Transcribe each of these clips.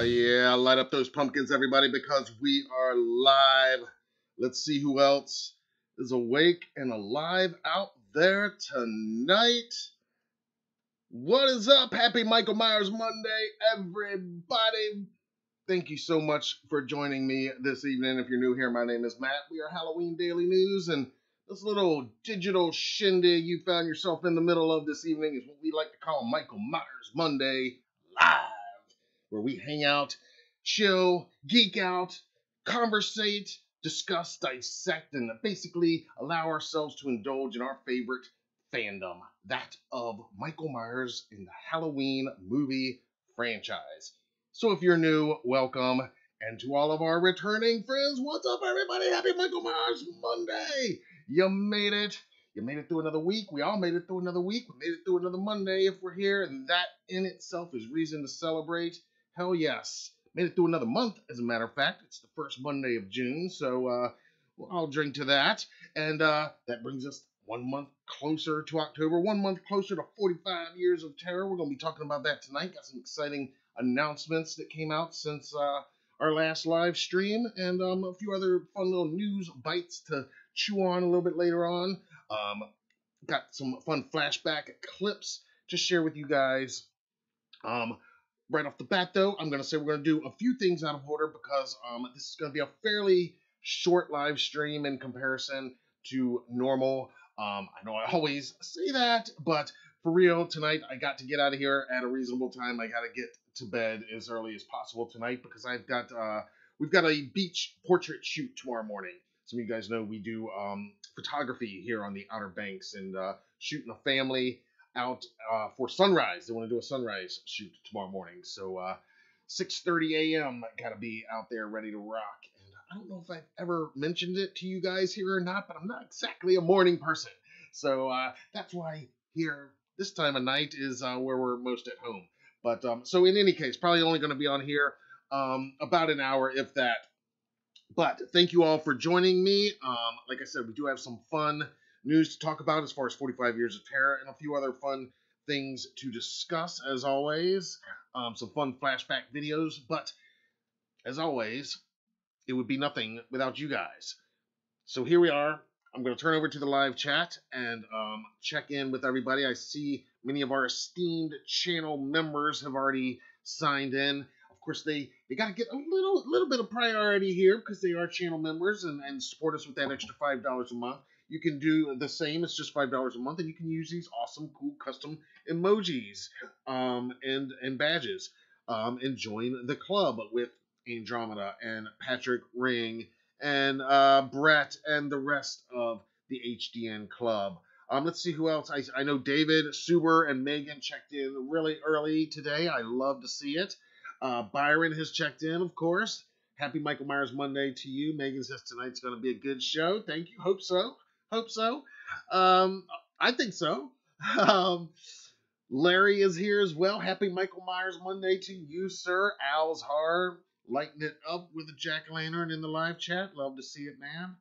Yeah, light up those pumpkins, everybody, because we are live. Let's see who else is awake and alive out there tonight. What is up? Happy Michael Myers Monday, everybody. Thank you so much for joining me this evening. If you're new here, my name is Matt. We are Halloween Daily News, and this little digital shindig you found yourself in the middle of this evening is what we like to call Michael Myers Monday Live, where we hang out, chill, geek out, conversate, discuss, dissect, and basically allow ourselves to indulge in our favorite fandom, that of Michael Myers in the Halloween movie franchise. So if you're new, welcome. And to all of our returning friends, what's up, everybody? Happy Michael Myers Monday! You made it. You made it through another week. We all made it through another week. We made it through another Monday if we're here, and that in itself is reason to celebrate. Hell yes. Made it through another month, as a matter of fact. It's the first Monday of June, so I'll drink to that. And that brings us 1 month closer to October, 1 month closer to 45 years of terror. We're going to be talking about that tonight. Got some exciting announcements that came out since our last live stream, and a few other fun little news bites to chew on a little bit later on. Got some fun flashback clips to share with you guys. Right off the bat, though, I'm going to say we're going to do a few things out of order because this is going to be a fairly short live stream in comparison to normal. I know I always say that, but for real, tonight I got to get out of here at a reasonable time. I got to get to bed as early as possible tonight because we've got a beach portrait shoot tomorrow morning. Some of you guys know we do photography here on the Outer Banks and shooting a family out for sunrise. They want to do a sunrise shoot tomorrow morning. So 6:30 a.m. got to be out there ready to rock. And I don't know if I've ever mentioned it to you guys here or not, but I'm not exactly a morning person. So that's why here this time of night is where we're most at home. But so in any case, probably only going to be on here about an hour, if that. But thank you all for joining me. Like I said, we do have some fun news to talk about as far as 45 Years of Terror and a few other fun things to discuss, as always. Some fun flashback videos. But as always, it would be nothing without you guys. So here we are. I'm going to turn over to the live chat and check in with everybody. I see many of our esteemed channel members have already signed in. Of course, they got to get a little bit of priority here because they are channel members and support us with that extra $5 a month. You can do the same. It's just $5 a month, and you can use these awesome, cool custom emojis and badges and join the club with Andromeda and Patrick Ring and Brett and the rest of the HDN club. Let's see who else. I know David, Suber, and Megan checked in really early today. I love to see it. Byron has checked in, of course. Happy Michael Myers Monday to you. Megan says tonight's going to be a good show. Thank you. Hope so. Hope so. I think so. Larry is here as well. Happy Michael Myers Monday to you, sir. Al's Horror, lighting it up with a jack-o'-lantern in the live chat. Love to see it, man.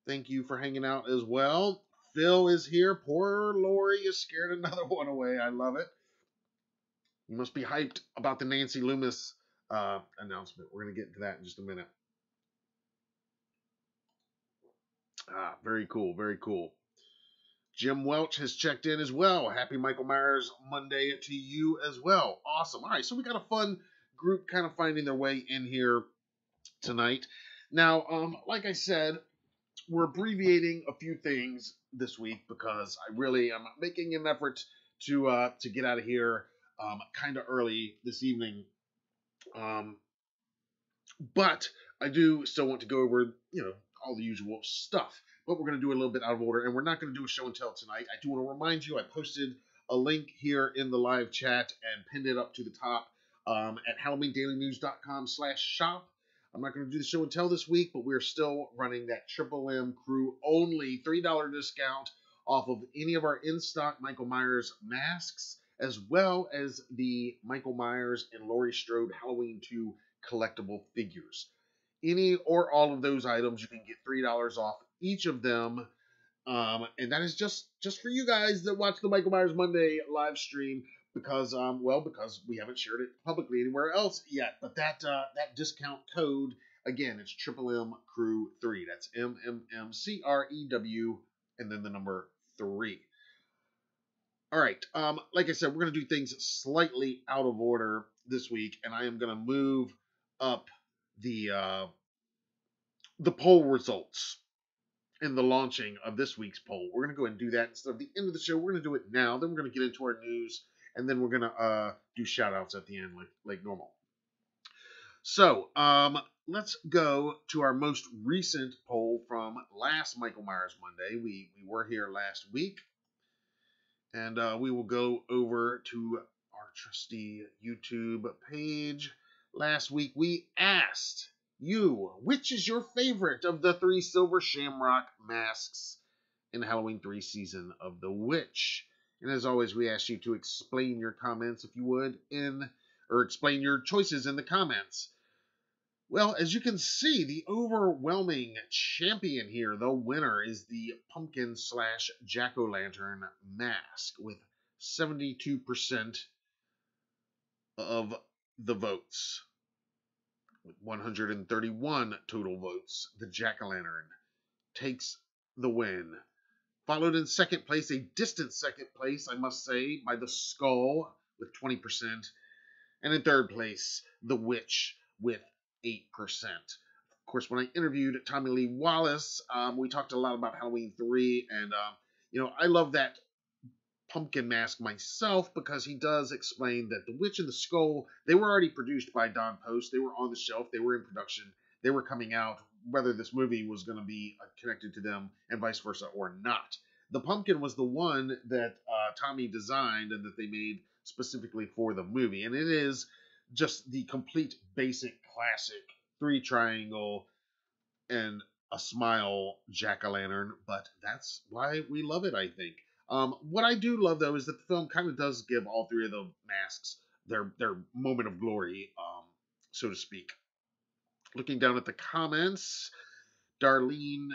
Thank you for hanging out as well. Phil is here. Poor Lori is scared another one away. I love it. You must be hyped about the Nancy Loomis announcement. We're going to get into that in just a minute. Very cool. Very cool. Jim Welch has checked in as well. Happy Michael Myers Monday to you as well. Awesome. All right, so we got a fun group kind of finding their way in here tonight. Now, like I said, we're abbreviating a few things this week because I really am making an effort to get out of here kind of early this evening. But I do still want to go over, all the usual stuff. But we're going to do it a little bit out of order, and we're not going to do a show and tell tonight. I do want to remind you, I posted a link here in the live chat and pinned it up to the top at HalloweenDailyNews.com/shop. I'm not going to do the show and tell this week, but we're still running that Triple M Crew only $3 discount off of any of our in-stock Michael Myers masks, as well as the Michael Myers and Laurie Strode Halloween 2 collectible figures. Any or all of those items, you can get $3 off each of them. And that is just for you guys that watch the Michael Myers Monday live stream. because because we haven't shared it publicly anywhere else yet. But that discount code, again, it's M Crew 3. That's MMMCREW and then the number 3. All right. Like I said, we're gonna do things slightly out of order this week, and I am gonna move up the poll results in the launching of this week's poll. We're going to go ahead and do that instead of the end of the show. We're going to do it now. Then we're going to get into our news, and then we're going to do shout outs at the end like normal. So let's go to our most recent poll from last Michael Myers Monday. We were here last week, and we will go over to our trusty YouTube page. Last week we asked you, which is your favorite of the 3 silver shamrock masks in Halloween 3 Season of the Witch? And as always, we ask you to explain your comments, if you would, or explain your choices in the comments. Well, as you can see, the overwhelming champion here, the winner, is the pumpkin / jack-o'-lantern mask with 72% of the votes. With 131 total votes, the jack-o'-lantern takes the win. Followed in second place, a distant second place, I must say, by the skull with 20%. And in third place, the witch with 8%. Of course, when I interviewed Tommy Lee Wallace, we talked a lot about Halloween 3, and I love that pumpkin mask myself because he does explain that the witch and the skull, they were already produced by Don Post. They were on the shelf. They were in production. They were coming out, whether this movie was going to be connected to them and vice versa or not. The pumpkin was the one that Tommy designed and that they made specifically for the movie. And it is just the complete basic classic 3 triangle and a smile jack-o'-lantern. But that's why we love it, I think. What I do love, though, is that the film kind of does give all 3 of the masks their moment of glory, so to speak. Looking down at the comments, Darlene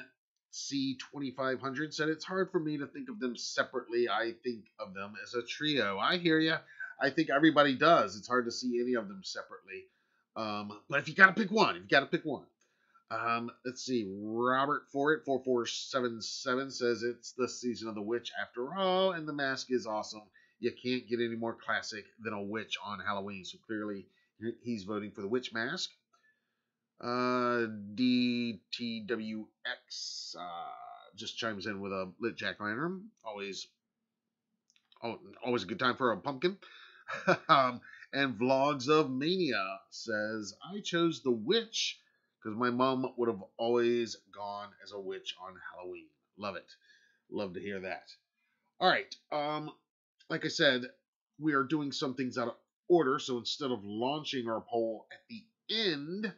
C2500 said, it's hard for me to think of them separately. I think of them as a trio. I hear you. I think everybody does. It's hard to see any of them separately. But if you got to pick one, let's see. Robert Forett 4477 says it's the season of the witch after all, and the mask is awesome. You can't get any more classic than a witch on Halloween. So clearly, he's voting for the witch mask. DTWX just chimes in with a lit jack-o'-lantern. Always a good time for a pumpkin. And Vlogs of Mania says, I chose the witch because my mom would have always gone as a witch on Halloween. Love it. Love to hear that. All right. Like I said, we are doing some things out of order. So instead of launching our poll at the end,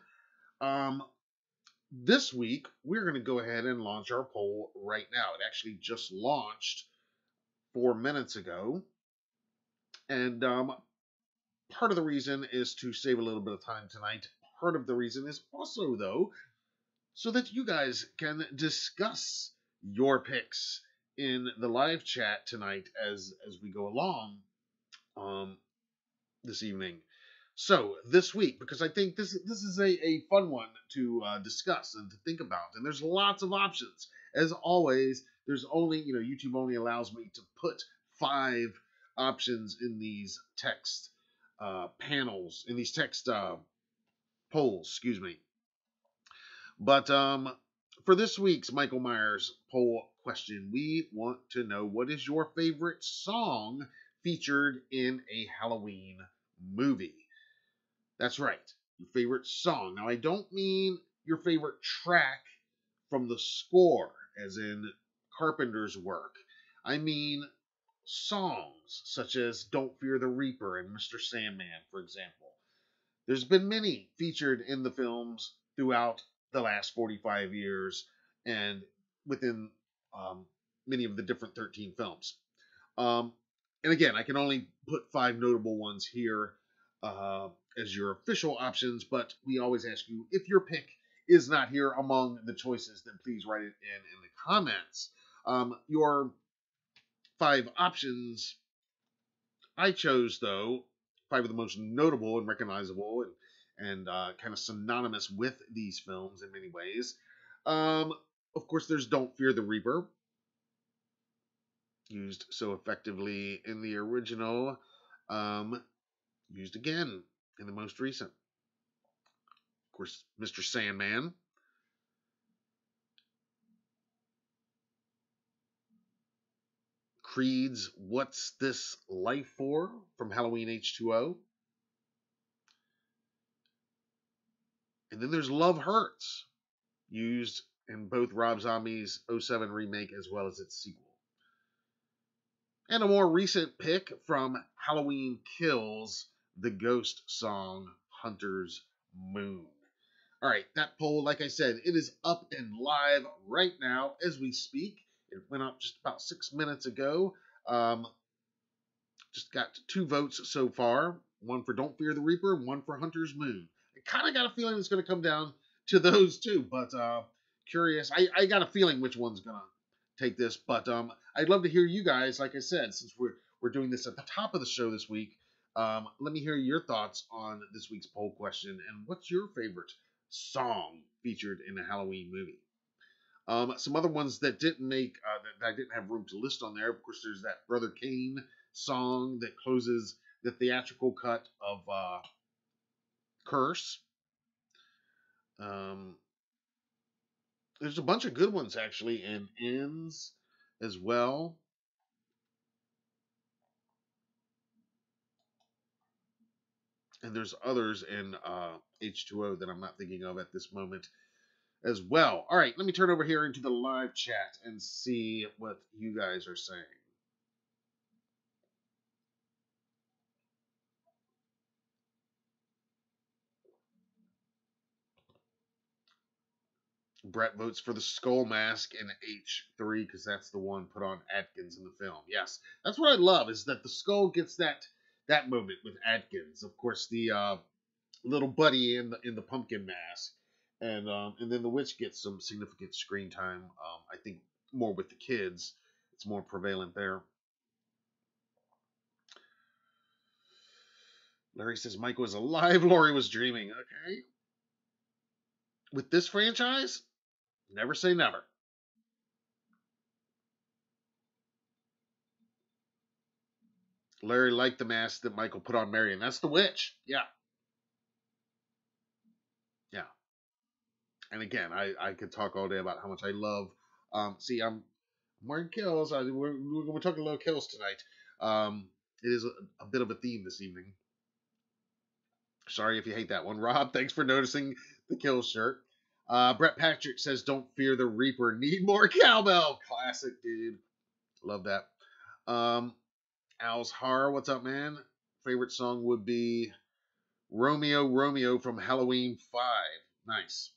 this week, we're going to go ahead and launch our poll right now. It actually just launched 4 minutes ago. And part of the reason is to save a little bit of time tonight. Part of the reason is also, though, so that you guys can discuss your picks in the live chat tonight as we go along this evening. So this week, because I think this is a fun one to discuss and to think about, and there's lots of options. As always, there's only, YouTube only allows me to put 5 options in these text panels, in these text polls, excuse me. But for this week's Michael Myers poll question, we want to know, what is your favorite song featured in a Halloween movie? That's right, your favorite song. Now, I don't mean your favorite track from the score, as in Carpenter's work. I mean songs such as Don't Fear the Reaper and Mr. Sandman, for example. There's been many featured in the films throughout the last 45 years and within many of the different 13 films. And again, I can only put 5 notable ones here as your official options, but we always ask you, if your pick is not here among the choices, then please write it in the comments. Your 5 options I chose, though, probably the most notable and recognizable and kind of synonymous with these films in many ways. Um, of course, there's Don't Fear the Reaper, used so effectively in the original, um, used again in the most recent. Of course, Mr. Sandman. Creed's What's This Life For from Halloween H2O. And then there's Love Hurts, used in both Rob Zombie's '07 remake as well as its sequel. And a more recent pick from Halloween Kills, the ghost song Hunter's Moon. All right, that poll, like I said, it is up and live right now as we speak. It went up just about 6 minutes ago. Just got 2 votes so far. One for Don't Fear the Reaper and one for Hunter's Moon. I kind of got a feeling it's going to come down to those two, but curious. I got a feeling which one's going to take this, but I'd love to hear you guys, like I said, since we're doing this at the top of the show this week. Let me hear your thoughts on this week's poll question, and what's your favorite song featured in a Halloween movie? Some other ones that didn't make that I didn't have room to list on there. Of course, there's that Brother Kane song that closes the theatrical cut of Curse. There's a bunch of good ones actually, and Ends as well. And there's others in H2O that I'm not thinking of at this moment as well. All right, let me turn over here into the live chat and see what you guys are saying. Brett votes for the skull mask in H3 because that's the one put on Atkins in the film. Yes, that's what I love is that the skull gets that moment with Atkins. Of course, the little buddy in the pumpkin mask, and then the witch gets some significant screen time. I think more with the kids, it's more prevalent there. Larry says Michael was alive. Laurie was dreaming. Okay, with this franchise, never say never. Larry liked the mask that Michael put on Marion. That's the witch. Yeah. Yeah. And again, I could talk all day about how much I love. See, I'm wearing kills. We're talking a little kills tonight. It is a bit of a theme this evening. Sorry if you hate that one. Rob, thanks for noticing the kills shirt. Brett Patrick says, Don't fear the Reaper. Need more cowbell. Classic, dude. Love that. Al's Horror, what's up, man? Favorite song would be Romeo, Romeo from Halloween 5. Nice.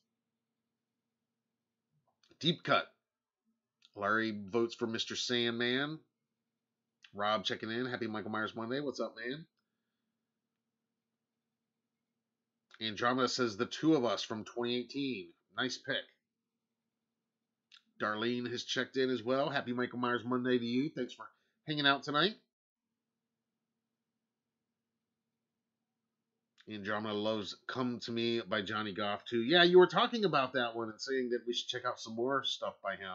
Deep Cut. Larry votes for Mr. Sandman. Rob checking in. Happy Michael Myers Monday. What's up, man? Andromeda says The Two of Us from 2018. Nice pick. Darlene has checked in as well. Happy Michael Myers Monday to you. Thanks for hanging out tonight. Andromeda loves Come to Me by Johnny Goff too. Yeah, you were talking about that one and saying that we should check out some more stuff by him.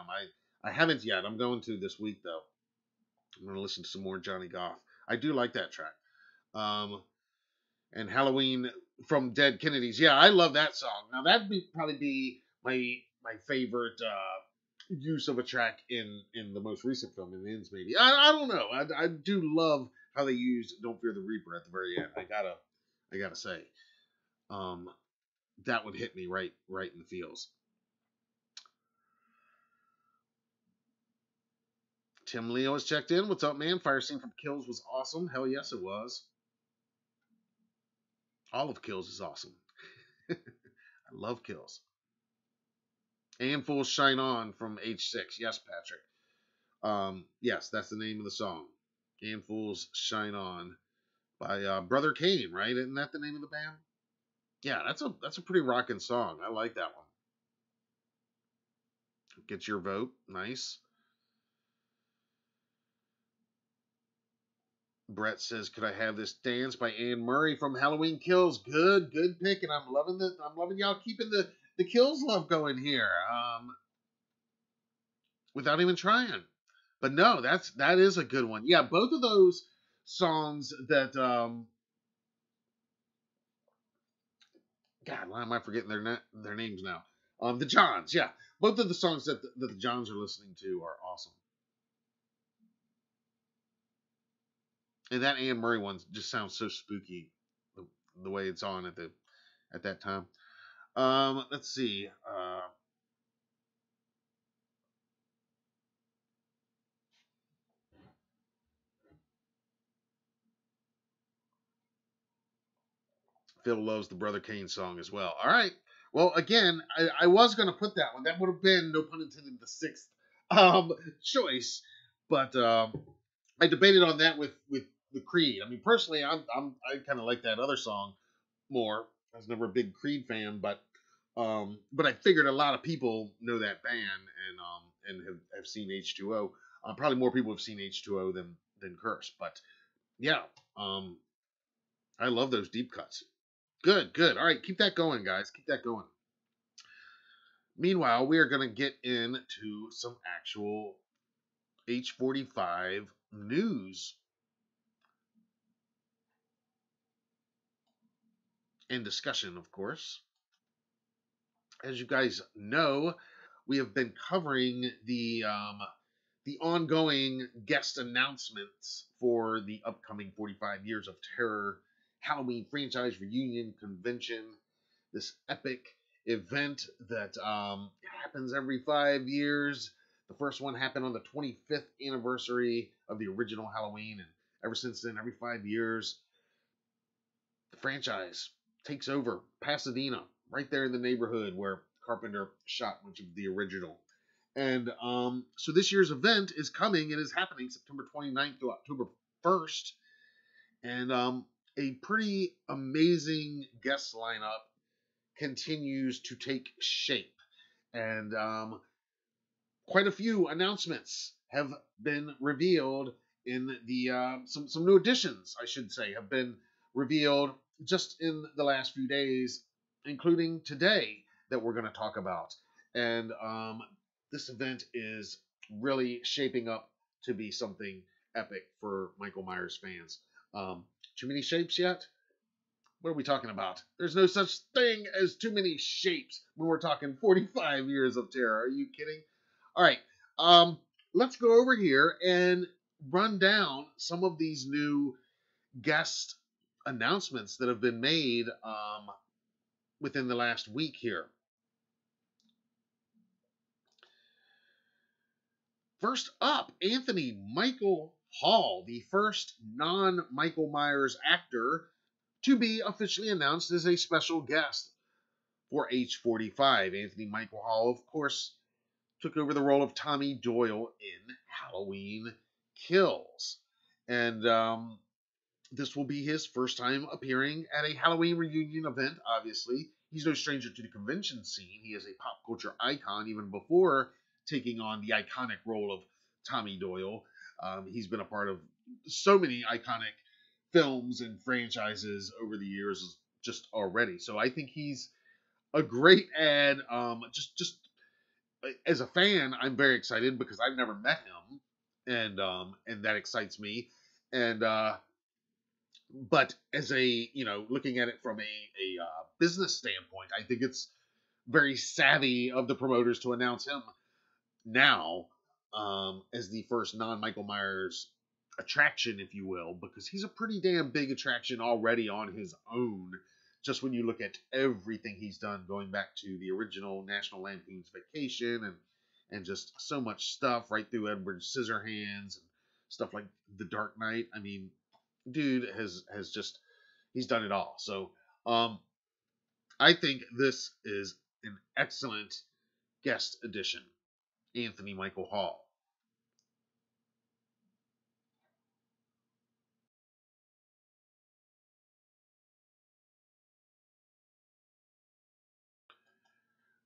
I haven't yet. I'm going to this week though. I'm going to listen to some more Johnny Goff. I do like that track. And Halloween from Dead Kennedys. Yeah, I love that song. Now that'd probably be my favorite use of a track in the most recent film, in the Ends maybe. I don't know. I do love how they used Don't Fear the Reaper at the very end. I gotta say, that would hit me right in the feels. Tim Leo has checked in. What's up, man? Fire scene from Kills was awesome. Hell yes, it was. All of Kills is awesome. I love Kills. And Full Shine On from H6. Yes, Patrick. Yes, that's the name of the song. And Fools Shine On by Brother Kane, right? Isn't that the name of the band? Yeah, that's a pretty rocking song. I like that one. Get your vote. Nice. Brett says, "Could I have this dance by Anne Murray from Halloween Kills?" Good, good pick, and I'm loving the. I'm loving y'all keeping the Kills love going here. Without even trying. But no, that is a good one. Yeah, both of those songs that God, why am I forgetting their names now? The Johns, yeah. Both of the songs that the Johns are listening to are awesome. And that Anne Murray one just sounds so spooky, the way it's on at that time. Let's see. Phil loves the Brother Kane song as well. All right. Well, again, I was going to put that one. That would have been, no pun intended, the sixth choice. But I debated on that with the Creed. I mean, personally, I kind of like that other song more. I was never a big Creed fan, but I figured a lot of people know that band and have seen H2O. Probably more people have seen H2O than Curse. But yeah, I love those deep cuts. Good, good. All right, keep that going, guys. Keep that going. Meanwhile, we are going to get into some actual H45 news and discussion, of course. As you guys know, we have been covering the ongoing guest announcements for the upcoming 45 Years of Terror Halloween franchise reunion convention. This epic event that happens every 5 years. The first one happened on the 25th anniversary of the original Halloween, and ever since then, every 5 years, the franchise takes over Pasadena, right there in the neighborhood where Carpenter shot much of the original. And so this year's event is coming. It is happening September 29th to October 1st. And a pretty amazing guest lineup continues to take shape. And quite a few announcements have been revealed in the some new additions, I should say, have been revealed just in the last few days, including today that we're going to talk about. And this event is really shaping up to be something epic for Michael Myers fans. Too many shapes yet? What are we talking about? There's no such thing as too many shapes when we're talking 45 years of terror. Are you kidding? All right. Let's go over here and run down some of these new guest announcements that have been made within the last week here. First up, Anthony Michael Hall, the first non-Michael Myers actor to be officially announced as a special guest for H45. Anthony Michael Hall, of course, took over the role of Tommy Doyle in Halloween Kills. And this will be his first time appearing at a Halloween reunion event, obviously. He's no stranger to the convention scene. He is a pop culture icon even before taking on the iconic role of Tommy Doyle. He's been a part of so many iconic films and franchises over the years just already. So I think he's a great ad. Just as a fan, I'm very excited because I've never met him, and that excites me. And but as a looking at it from a business standpoint, I think it's very savvy of the promoters to announce him now as the first non-Michael Myers attraction, if you will, because he's a pretty damn big attraction already on his own. Just when you look at everything he's done, going back to the original National Lampoon's Vacation and just so much stuff right through Edward Scissorhands and stuff like The Dark Knight. I mean, dude has just he's done it all. So I think this is an excellent guest addition, Anthony Michael Hall.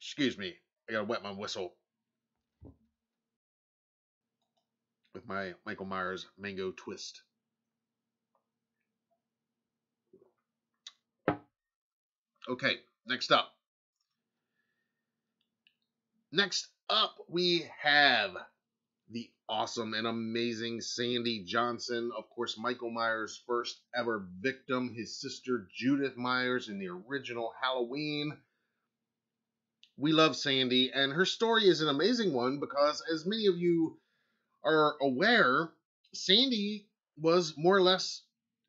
Excuse me, I gotta wet my whistle with my Michael Myers mango twist. Okay, next up. Next up, we have the awesome and amazing Sandy Johnson. Of course, Michael Myers' first ever victim, his sister Judith Myers in the original Halloween. We love Sandy, and her story is an amazing one because, as many of you are aware, Sandy was more or less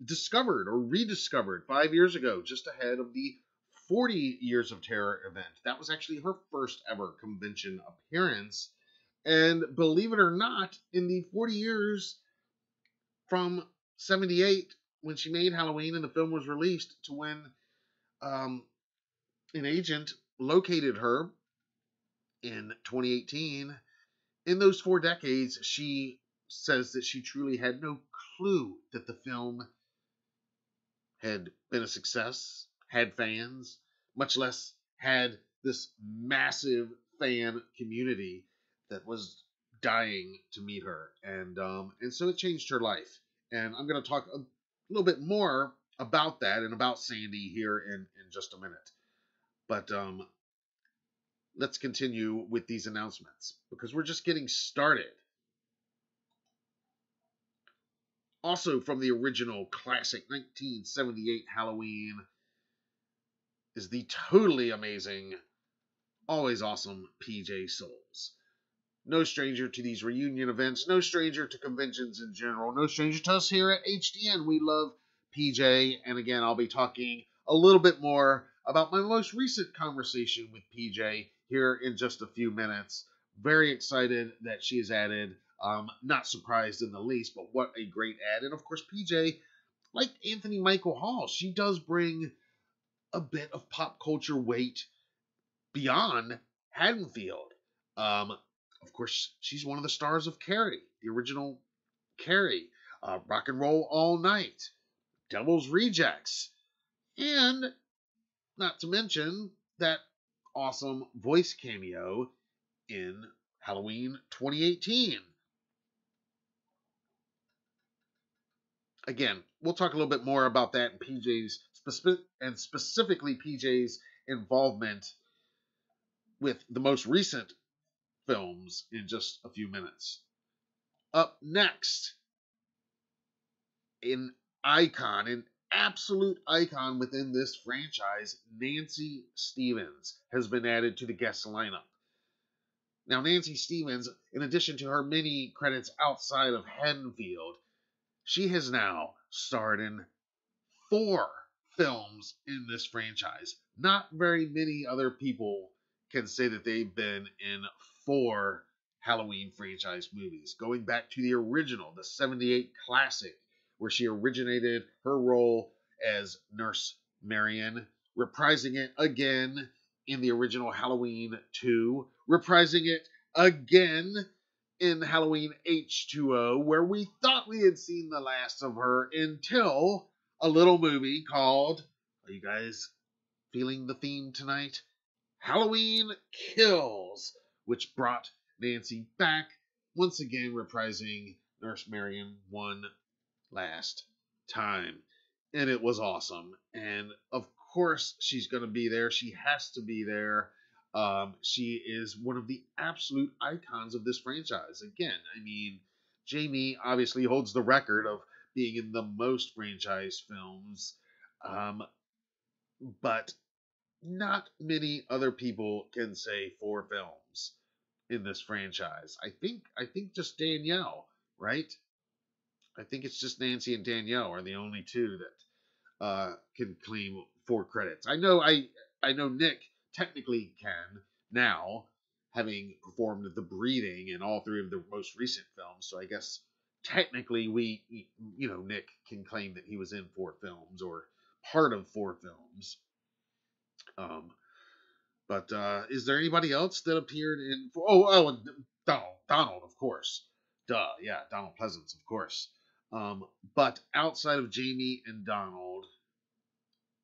discovered or rediscovered 5 years ago, just ahead of the 40 Years of Terror event. That was actually her first ever convention appearance. And believe it or not, in the 40 years from 78, when she made Halloween and the film was released, to when um, an agent located her in 2018, in those 4 decades, she says that she truly had no clue that the film had been a success, had fans, much less had this massive fan community that was dying to meet her, and so it changed her life. And I'm going to talk a little bit more about that and about Sandy here in just a minute. But let's continue with these announcements because we're just getting started. Also from the original classic 1978 Halloween is the totally amazing, always awesome PJ Souls. No stranger to these reunion events, no stranger to conventions in general, no stranger to us here at HDN. We love PJ, and again, I'll be talking a little bit more about my most recent conversation with PJ here in just a few minutes. Very excited that she is added. Not surprised in the least, but what a great add. And of course, PJ, like Anthony Michael Hall, she does bring a bit of pop culture weight beyond Haddonfield. Of course, she's one of the stars of Carrie, the original Carrie, Rock and Roll All Night, Devil's Rejects, and not to mention that awesome voice cameo in Halloween 2018. Again, we'll talk a little bit more about that and PJ's and specifically PJ's involvement with the most recent films in just a few minutes. Up next, an icon, an absolute icon within this franchise, Nancy Stevens, has been added to the guest lineup. Now, Nancy Stevens, in addition to her many credits outside of Haddonfield, she has now starred in 4 films in this franchise. Not very many other people can say that they've been in 4 Halloween franchise movies, going back to the original, the 78 classic, where she originated her role as Nurse Marion, reprising it again in the original Halloween 2, reprising it again in Halloween H2O, where we thought we had seen the last of her until a little movie called, are you guys feeling the theme tonight? Halloween Kills, which brought Nancy back, once again reprising Nurse Marion one last time. And it was awesome. And of course, she's going to be there. She has to be there. She is one of the absolute icons of this franchise. Again, I mean, Jamie obviously holds the record of being in the most franchise films, but not many other people can say 4 films in this franchise. I think just Danielle, right? I think it's just Nancy and Danielle are the only 2 that can claim 4 credits. I know Nick technically can now, having performed The Breeding in all 3 of the most recent films. So I guess technically Nick can claim that he was in 4 films or part of 4 films. But is there anybody else that appeared in? Donald, of course. Duh, yeah, Donald Pleasance, of course. But outside of Jamie and Donald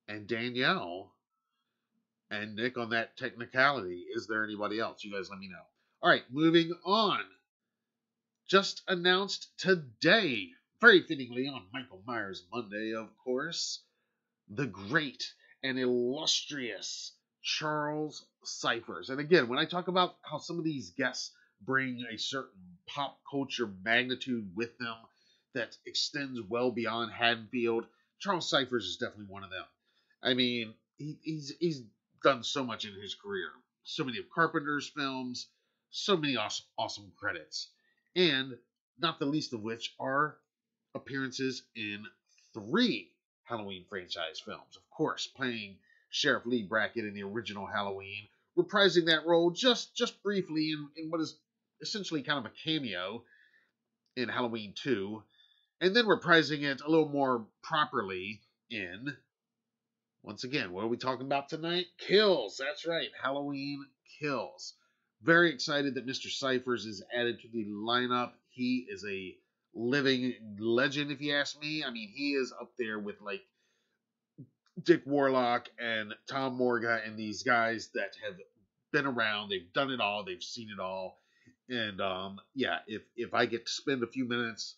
and Danielle and Nick on that technicality, is there anybody else? You guys let me know. All right, moving on. Just announced today, very fittingly on Michael Myers Monday, of course, the great and illustrious Charles Cyphers. And again, when I talk about how some of these guests bring a certain pop culture magnitude with them that extends well beyond Haddonfield, Charles Cyphers is definitely one of them. I mean, he's done so much in his career. So many of Carpenter's films, so many awesome credits. And not the least of which are appearances in 3 Halloween franchise films. Of course, playing Sheriff Lee Brackett in the original Halloween, reprising that role just briefly in what is essentially kind of a cameo in Halloween 2, and then reprising it a little more properly in, once again, what are we talking about tonight? Kills. That's right, Halloween Kills. Very excited that Mr. Cyphers is added to the lineup. He is a living legend, if you ask me. I mean, he is up there with like Dick Warlock and Tom Morga and these guys that have been around. They've done it all. They've seen it all. And yeah, if I get to spend a few minutes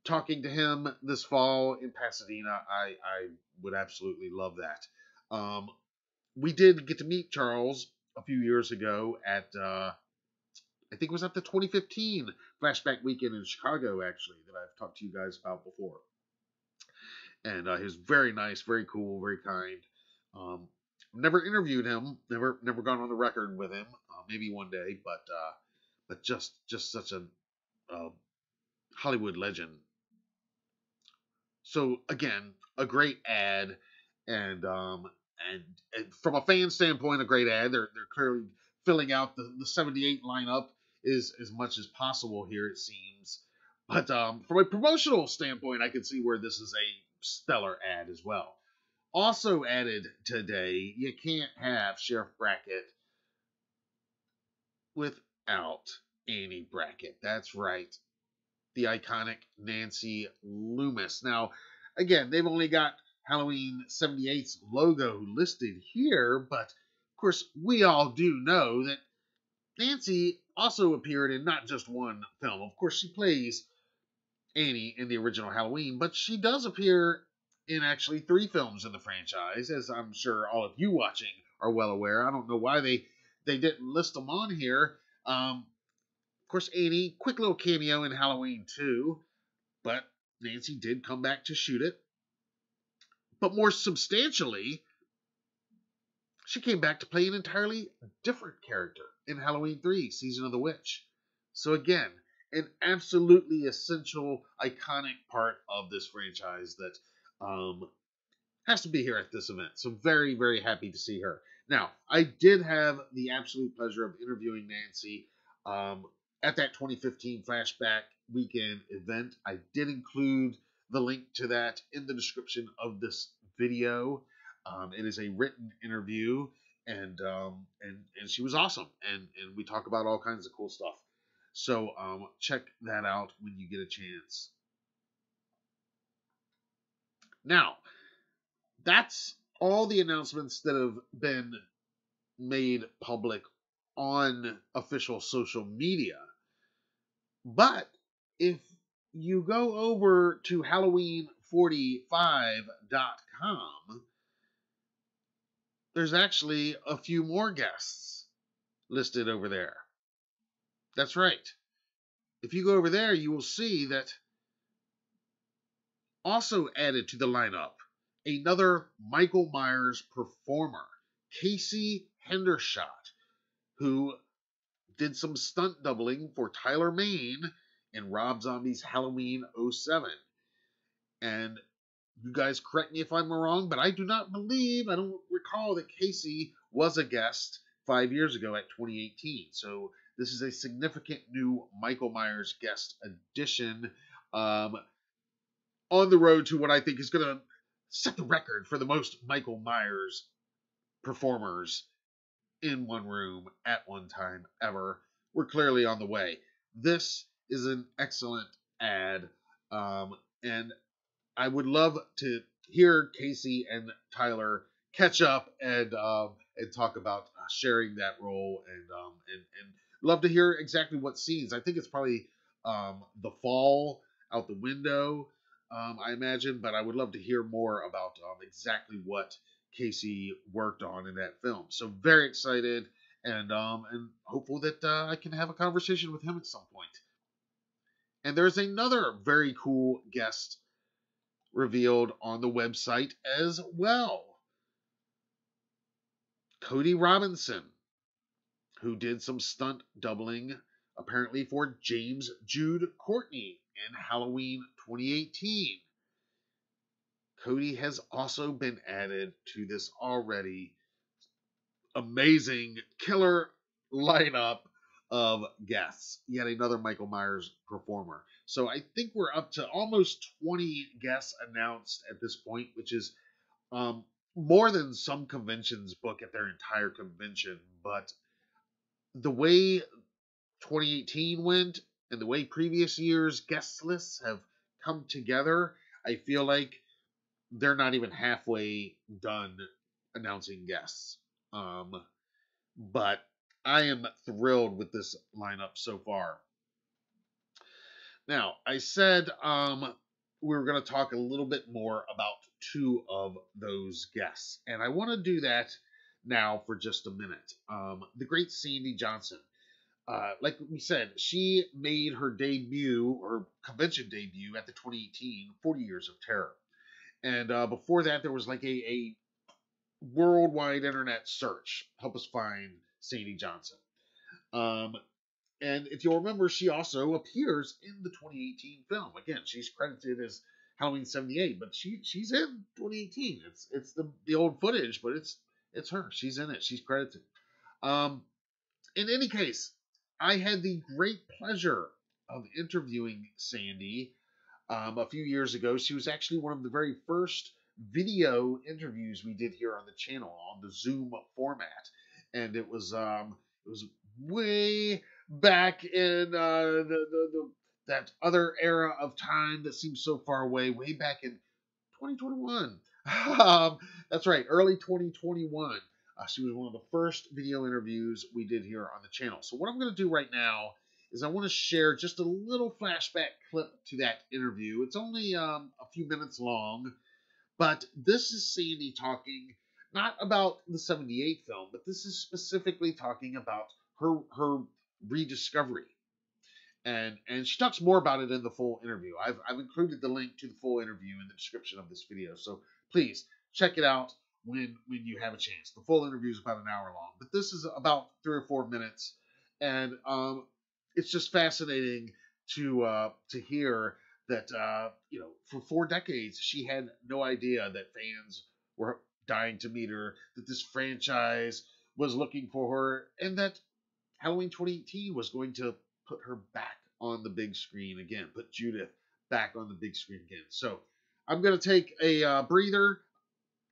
talking to him this fall in Pasadena, I would absolutely love that. We did get to meet Charles a few years ago at I think it was at the 2015 Flashback Weekend in Chicago, actually, that I've talked to you guys about before. And he was very nice, very cool, very kind. Never interviewed him, never gone on the record with him. Maybe one day, but just such a Hollywood legend. So again, a great ad, and from a fan standpoint, a great ad. They're clearly filling out the 78 lineup as much as possible here, it seems. But from a promotional standpoint, I can see where this is a stellar ad as well. Also added today, you can't have Sheriff Brackett without Annie Brackett. That's right, the iconic Nancy Loomis. Now, again, they've only got Halloween 78's logo listed here, but of course, we all do know that Nancy also appeared in not just one film. Of course, she plays Annie in the original Halloween, but she does appear in actually 3 films in the franchise, as I'm sure all of you watching are well aware. I don't know why they didn't list them on here. Of course, Annie, quick little cameo in Halloween 2, but Nancy did come back to shoot it. But more substantially, she came back to play an entirely different character in Halloween 3, Season of the Witch. So again, an absolutely essential, iconic part of this franchise that has to be here at this event. So very, very happy to see her. Now, I did have the absolute pleasure of interviewing Nancy at that 2015 Flashback Weekend event. I did include the link to that in the description of this video. It is a written interview, and she was awesome, and we talk about all kinds of cool stuff. So check that out when you get a chance. Now, that's all the announcements that have been made public on official social media. But if you go over to Halloween45.com, there's actually a few more guests listed over there. That's right. If you go over there, you will see that also added to the lineup, another Michael Myers performer, Casey Hendershot, who did some stunt doubling for Tyler Mane in Rob Zombie's Halloween 07. And you guys correct me if I'm wrong, but I don't recall that Casey was a guest 5 years ago at 2018. So this is a significant new Michael Myers guest addition on the road to what I think is going to set the record for the most Michael Myers performers in one room at one time ever. We're clearly on the way. This is an excellent ad, and I would love to hear Casey and Tyler catch up and talk about sharing that role, and love to hear exactly what scenes. I think it's probably the fall out the window, I imagine, but I would love to hear more about exactly what Casey worked on in that film. So very excited and hopeful that I can have a conversation with him at some point. And there's another very cool guest revealed on the website as well. Cody Robinson, who did some stunt doubling apparently for James Jude Courtney in Halloween 2018. Cody has also been added to this already amazing killer lineup of guests. Yet another Michael Myers performer. So I think we're up to almost 20 guests announced at this point, which is more than some conventions book at their entire convention. But the way 2018 went and the way previous years' guest lists have come together, I feel like they're not even halfway done announcing guests. But I am thrilled with this lineup so far. Now, I said we were going to talk a little bit more about two of those guests, and I want to do that now for just a minute. The great Sandy Johnson. Like we said, she made her debut, or convention debut, at the 2018 40 Years of Terror. And before that, there was like a worldwide internet search. Help us find Sandy Johnson. And if you'll remember, she also appears in the 2018 film. Again, she's credited as Halloween 78, but she's in 2018. It's the old footage, but it's her. She's in it. She's credited. In any case, I had the great pleasure of interviewing Sandy a few years ago. She was actually one of the very first video interviews we did here on the channel on the Zoom format, and it was way back in that other era of time that seems so far away, way back in 2021. That's right, early 2021. She was one of the first video interviews we did here on the channel. So what I'm going to do right now is I want to share just a little flashback clip to that interview. It's only a few minutes long, but this is Sandy talking not about the 78 film, but this is specifically talking about her rediscovery. And she talks more about it in the full interview. I've included the link to the full interview in the description of this video, so please check it out when you have a chance. The full interview is about an hour long, but this is about 3 or 4 minutes, and it's just fascinating to hear that for 4 decades she had no idea that fans were dying to meet her, that this franchise was looking for her, and that Halloween 2018 was going to put her back on the big screen again, put Judith back on the big screen again. So I'm going to take a breather,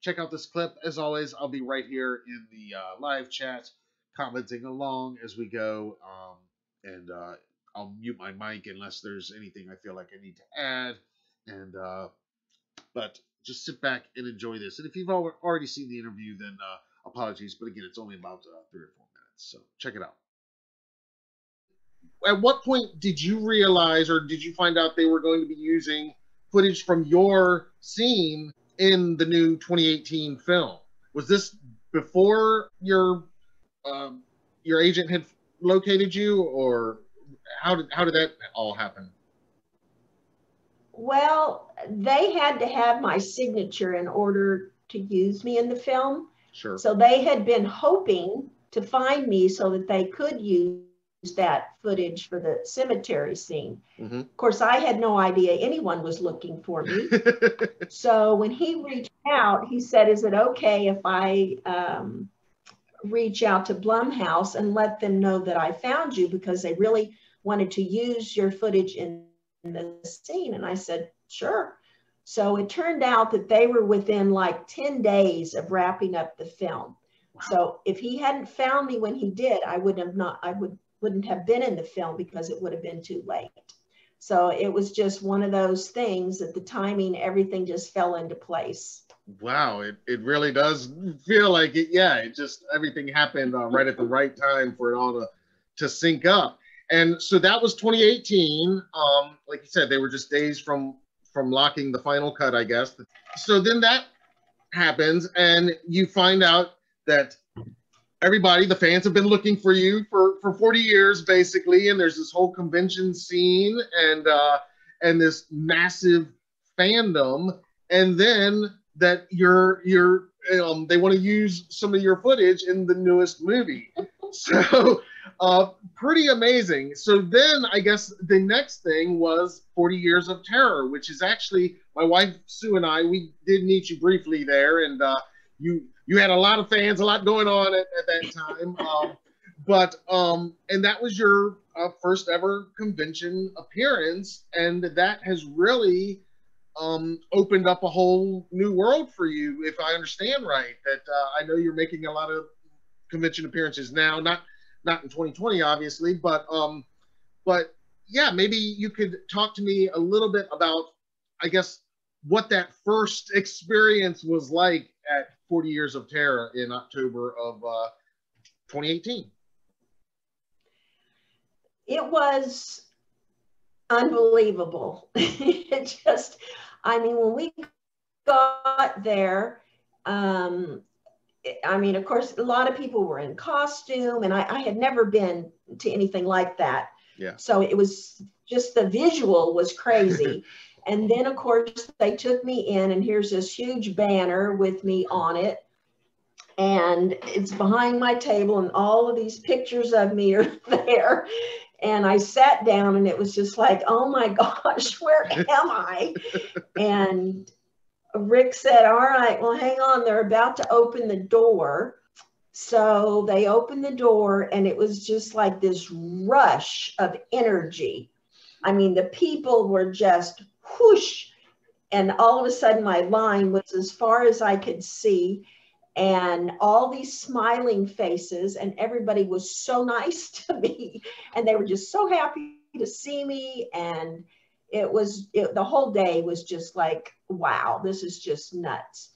check out this clip. As always, I'll be right here in the live chat, commenting along as we go, and I'll mute my mic unless there's anything I feel like I need to add, and but just sit back and enjoy this. And if you've already seen the interview, then apologies, but again, it's only about 3 or 4 minutes, so check it out. At what point did you realize, or did you find out they were going to be using footage from your scene in the new 2018 film? Was this before your agent had located you, or how did that all happen? Well, they had to have my signature in order to use me in the film. Sure. So they had been hoping to find me so that they could use that footage for the cemetery scene. Mm-hmm. Of course, I had no idea anyone was looking for me. So when he reached out, he said, "Is it okay if I reach out to Blumhouse and let them know that I found you, because they really wanted to use your footage in the scene?" And I said, "Sure." So it turned out that they were within like 10 days of wrapping up the film. Wow. So if he hadn't found me when he did, I wouldn't have been in the film, because it would have been too late. So it was just one of those things that the timing, everything just fell into place. Wow, it really does feel like it. Yeah, it just, everything happened right at the right time for it all to sync up. And so that was 2018. Like you said, they were just days from locking the final cut, I guess. So then that happens, and you find out that everybody, the fans, have been looking for you for 40 years, basically, and there's this whole convention scene and this massive fandom, and then that they want to use some of your footage in the newest movie. So pretty amazing. So then I guess the next thing was 40 Years of Terror, which is actually my wife Sue and I, we did meet you briefly there, and you had a lot of fans, a lot going on at that time. And that was your first ever convention appearance, and that has really opened up a whole new world for you, if I understand right. That I know you're making a lot of convention appearances now, not in 2020, obviously, but yeah, maybe you could talk to me a little bit about, I guess, what that first experience was like at 40 Years of Terror in October of 2018. It was unbelievable. It just, I mean, when we got there, I mean, of course, a lot of people were in costume, and I had never been to anything like that. Yeah. So it was just, the visual was crazy. And then, of course, they took me in, and here's this huge banner with me on it. And it's behind my table, and all of these pictures of me are there. And I sat down, and it was just like, oh my gosh, where am I? And Rick said, all right, well, hang on. They're about to open the door. So they opened the door, and it was just like this rush of energy. I mean, the people were just whoosh. And all of a sudden, my line was as far as I could see, and all these smiling faces, and everybody was so nice to me, and they were just so happy to see me. And the whole day was just like, wow, this is just nuts.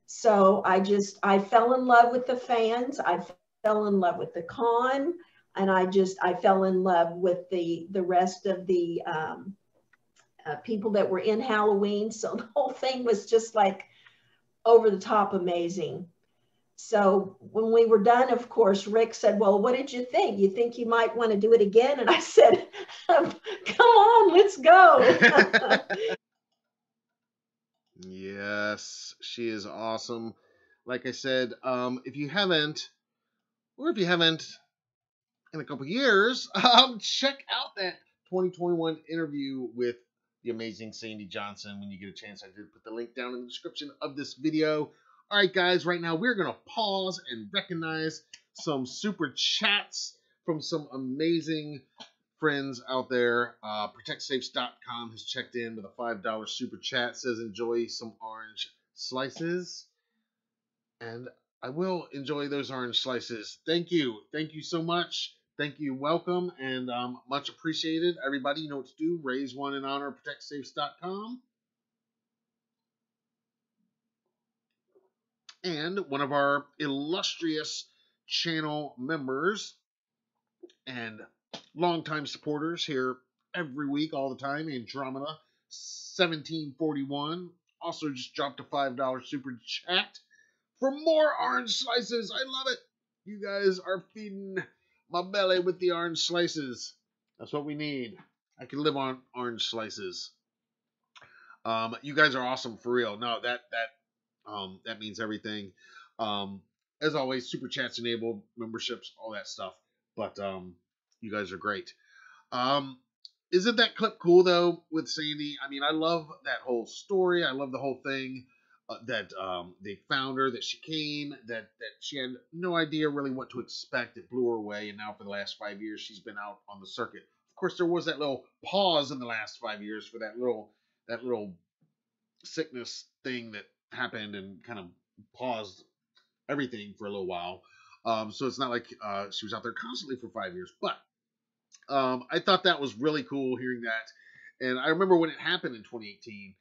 So I fell in love with the fans. I fell in love with the con, and I fell in love with the rest of the people that were in Halloween. So the whole thing was just like over the top amazing. So when we were done, of course, Rick said, well, what did you think? You think you might want to do it again? And I said, come on, let's go. Yes, she is awesome. Like I said, if you haven't in a couple years, check out that 2021 interview with the amazing Sandy Johnson when you get a chance. I did put the link down in the description of this video. All right, guys, right now we're going to pause and recognize some super chats from some amazing friends out there. ProtectSafes.com has checked in with a $5 super chat. Says, enjoy some orange slices. And I will enjoy those orange slices. Thank you. Thank you so much. Thank you. Welcome. And much appreciated. Everybody, you know what to do. Raise one in honor of ProtectSafes.com. And one of our illustrious channel members and longtime supporters here every week, all the time, Andromeda 1741, also just dropped a $5 super chat for more orange slices. I love it. You guys are feeding my belly with the orange slices. That's what we need. I can live on orange slices. You guys are awesome for real. No, that means everything. As always, super chats enabled, memberships, all that stuff. But you guys are great. Isn't that clip cool though with Sandy? I mean, I love that whole story. I love the whole thing that they found her, that she came, that she had no idea really what to expect. It blew her away, and now for the last 5 years, she's been out on the circuit. Of course, there was that little pause in the last 5 years for that little sickness thing that happened and kind of paused everything for a little while. So it's not like she was out there constantly for 5 years, but I thought that was really cool hearing that. And I remember when it happened in 2018.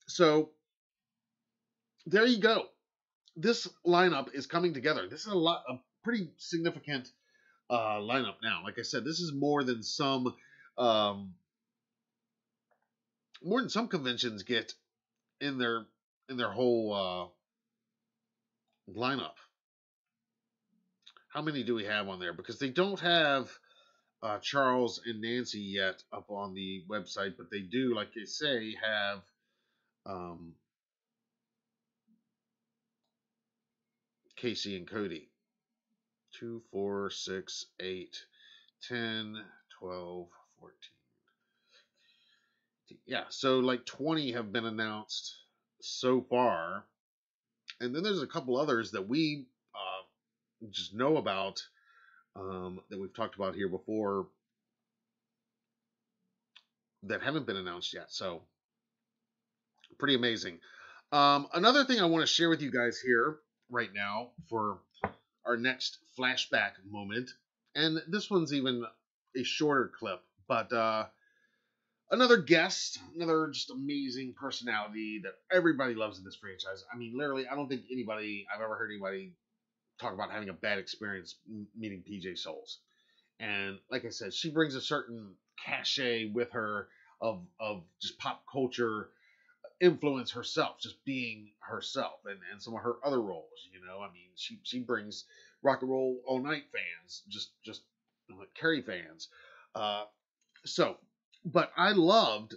So there you go. This lineup is coming together. This is a pretty significant lineup now. Like I said, this is more than some conventions get in their in their whole lineup. How many do we have on there? Because they don't have Charles and Nancy yet up on the website, but they do, like they say, have Casey and Cody. 2, 4, 6, 8, 10, 12, 14. Yeah, so like 20 have been announced so far. And then there's a couple others that we just know about that we've talked about here before that haven't been announced yet. So pretty amazing. Another thing I want to share with you guys here right now for our next flashback moment, and this one's even a shorter clip, but another guest, another just amazing personality that everybody loves in this franchise. I mean, literally, I don't think I've ever heard anybody talk about having a bad experience meeting PJ Souls. And like I said, she brings a certain cachet with her of just pop culture influence herself, just being herself, and some of her other roles. You know, I mean, she brings Rock and Roll All Night fans, just Carrie fans. But I loved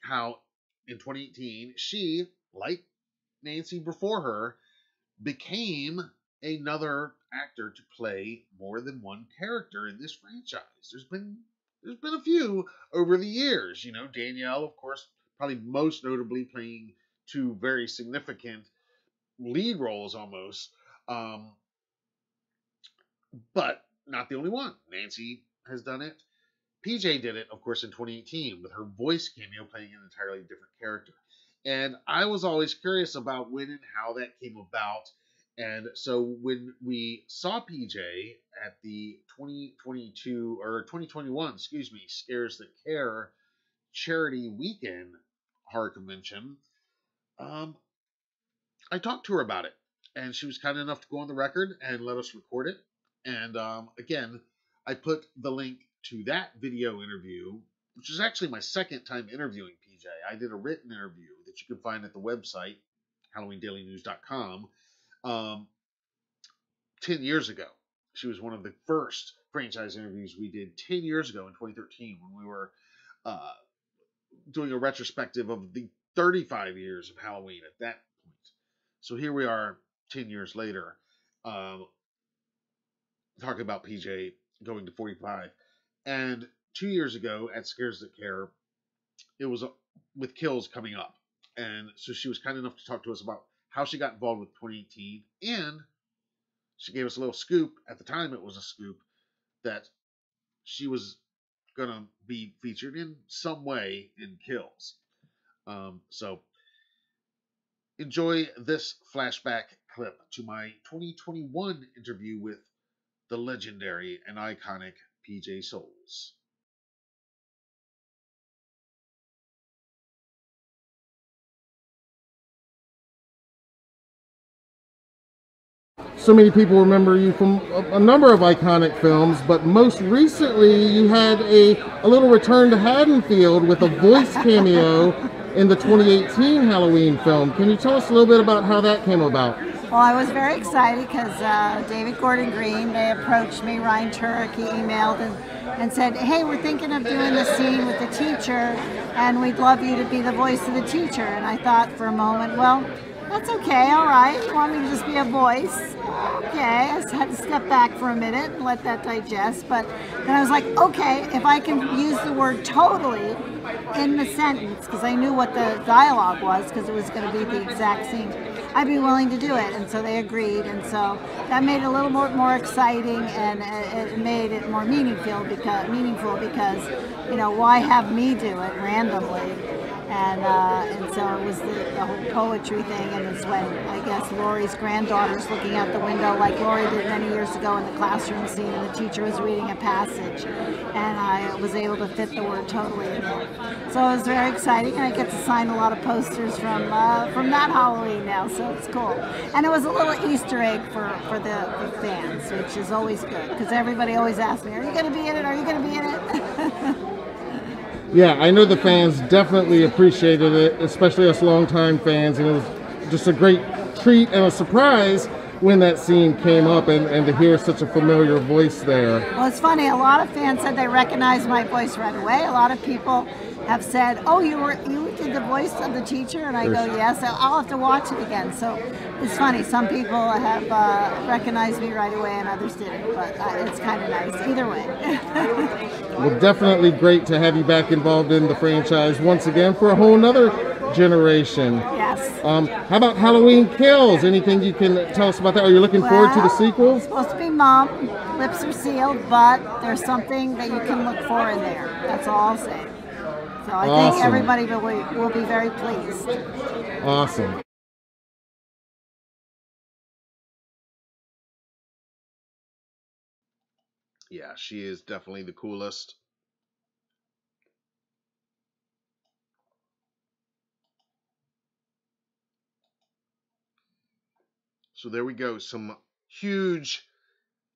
how in 2018 she, like Nancy before her, became another actor to play more than one character in this franchise. There's been a few over the years. You know, Danielle, of course, probably most notably playing two very significant lead roles almost. But not the only one. Nancy has done it. PJ did it, of course, in 2018 with her voice cameo playing an entirely different character. And I was always curious about when and how that came about. And so when we saw PJ at the 2021, Scares That Care charity weekend horror convention, I talked to her about it. And she was kind enough to go on the record and let us record it. And again, I put the link to that video interview, which is actually my second time interviewing PJ. I did a written interview that you can find at the website, HalloweenDailyNews.com, 10 years ago. She was one of the first franchise interviews we did 10 years ago in 2013 when we were doing a retrospective of the 35 years of Halloween at that point. So here we are 10 years later, talking about PJ going to 45. And 2 years ago at Scares That Care, it was with Kills coming up. And so she was kind enough to talk to us about how she got involved with 2018. And she gave us a little scoop. At the time, it was a scoop that she was going to be featured in some way in Kills. So enjoy this flashback clip to my 2021 interview with the legendary and iconic PJ Souls. So many people remember you from a number of iconic films, but most recently you had a little return to Haddonfield with a voice cameo in the 2018 Halloween film. Can you tell us a little bit about how that came about? Well, I was very excited because David Gordon Green, they approached me, Ryan Turek, he emailed and said, hey, we're thinking of doing the scene with the teacher and we'd love you to be the voice of the teacher. And I thought for a moment, well, that's okay, all right. You want me to just be a voice? Okay, I just had to step back for a minute and let that digest. But then I was like, okay, if I can use the word totally in the sentence, because I knew what the dialogue was, because it was going to be the exact scene, I'd be willing to do it. And so they agreed. And so that made it a little more exciting, and it made it more meaningful because, you know, why have me do it randomly? And so it was the whole poetry thing, and it's when, I guess, Laurie's granddaughter's looking out the window like Laurie did many years ago in the classroom scene, and the teacher was reading a passage, and I was able to fit the word totally in there. So it was very exciting, and I get to sign a lot of posters from that Halloween now, so it's cool. And it was a little Easter egg for the fans, which is always good, because everybody always asks me, are you going to be in it? Are you going to be in it? Yeah, I know the fans definitely appreciated it, especially us longtime fans, and it was just a great treat and a surprise when that scene came up, and to hear such a familiar voice there. Well, it's funny. A lot of fans said they recognized my voice right away. A lot of people have said, "Oh, you did the voice of the teacher," and I go, "Yes." So I'll have to watch it again. So it's funny. Some people have recognized me right away, and others didn't. But it's kind of nice either way. Well, definitely great to have you back involved in the franchise once again for a whole nother generation. Yes. How about Halloween Kills? Anything you can tell us about that? Are you looking forward to the sequel? It's supposed to be Mom. Lips are sealed, but there's something that you can look for in there. That's all I'll say. So I think everybody will be very pleased. Awesome. Yeah, she is definitely the coolest. So there we go. Some huge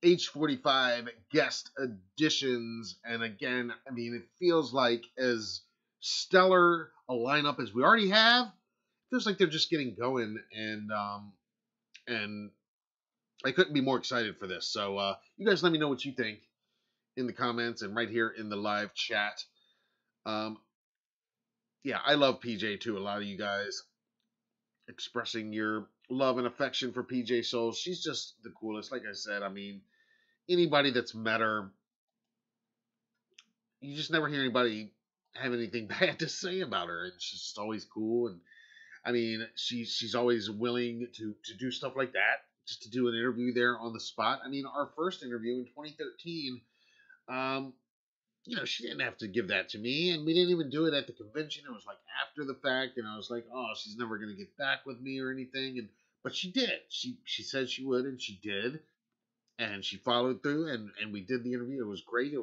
H45 guest additions. And again, I mean, it feels like as stellar a lineup as we already have. It feels like they're just getting going, and I couldn't be more excited for this. So you guys let me know what you think in the comments and right here in the live chat. Yeah, I love PJ too. A lot of you guys expressing your love and affection for PJ Souls. She's just the coolest. Like I said, I mean, anybody that's met her, you just never hear anybody have anything bad to say about her, and she's just always cool. And I mean, she's always willing to do stuff like that, just to do an interview there on the spot. I mean, our first interview in 2013, you know, she didn't have to give that to me, and we didn't even do it at the convention. It was like after the fact, and I was like, oh, she's never gonna get back with me or anything, but she did. She said she would, and she did, and she followed through, and we did the interview. It was great. It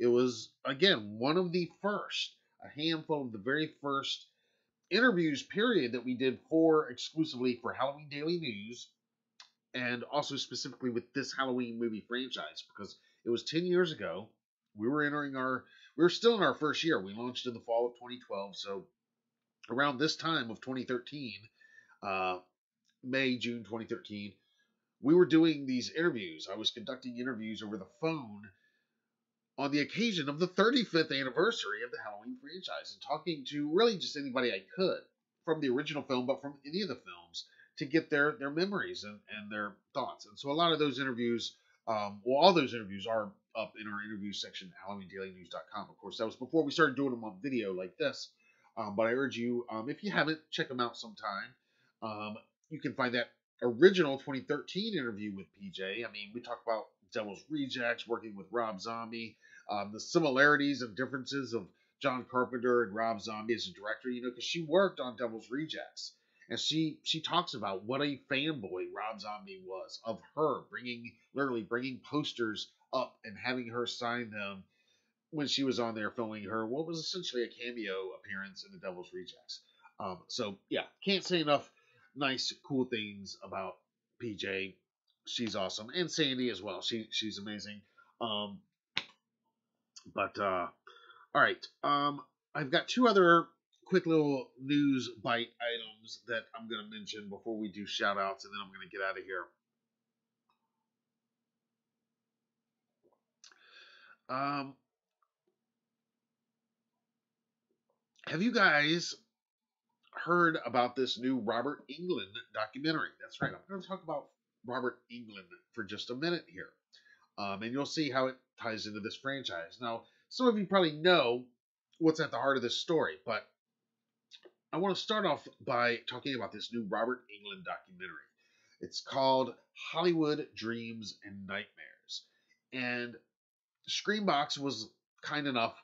was again one of the first, a handful of the very first interviews period that we did exclusively for Halloween Daily News, and also specifically with this Halloween movie franchise, because it was 10 years ago. We were still in our first year. We launched in the fall of 2012, so around this time of 2013, May, June 2013, we were doing these interviews. I was conducting interviews over the phone on the occasion of the 35th anniversary of the Halloween franchise, and talking to really just anybody I could from the original film, but from any of the films, to get their memories and their thoughts. And so a lot of those interviews, all those interviews are up in our interview section at HalloweenDailyNews.com. Of course, that was before we started doing them on video like this. But I urge you, if you haven't, check them out sometime. You can find that original 2013 interview with PJ. I mean, we talk about Devil's Rejects, working with Rob Zombie, the similarities and differences of John Carpenter and Rob Zombie as a director, you know, because she worked on Devil's Rejects. And she talks about what a fanboy Rob Zombie was of her, literally bringing posters up and having her sign them when she was on there filming her what was essentially a cameo appearance in the Devil's Rejects. So yeah, can't say enough nice, cool things about PJ. She's awesome, and Sandy as well. She's amazing. But all right, I've got two other quick little news bite items that I'm going to mention before we do shout outs, and then I'm going to get out of here. Have you guys heard about this new Robert Englund documentary? That's right. I'm going to talk about Robert Englund for just a minute here. And you'll see how it ties into this franchise. Now, some of you probably know what's at the heart of this story, but I want to start off by talking about this new Robert Englund documentary. It's called Hollywood Dreams and Nightmares. And Screenbox was kind enough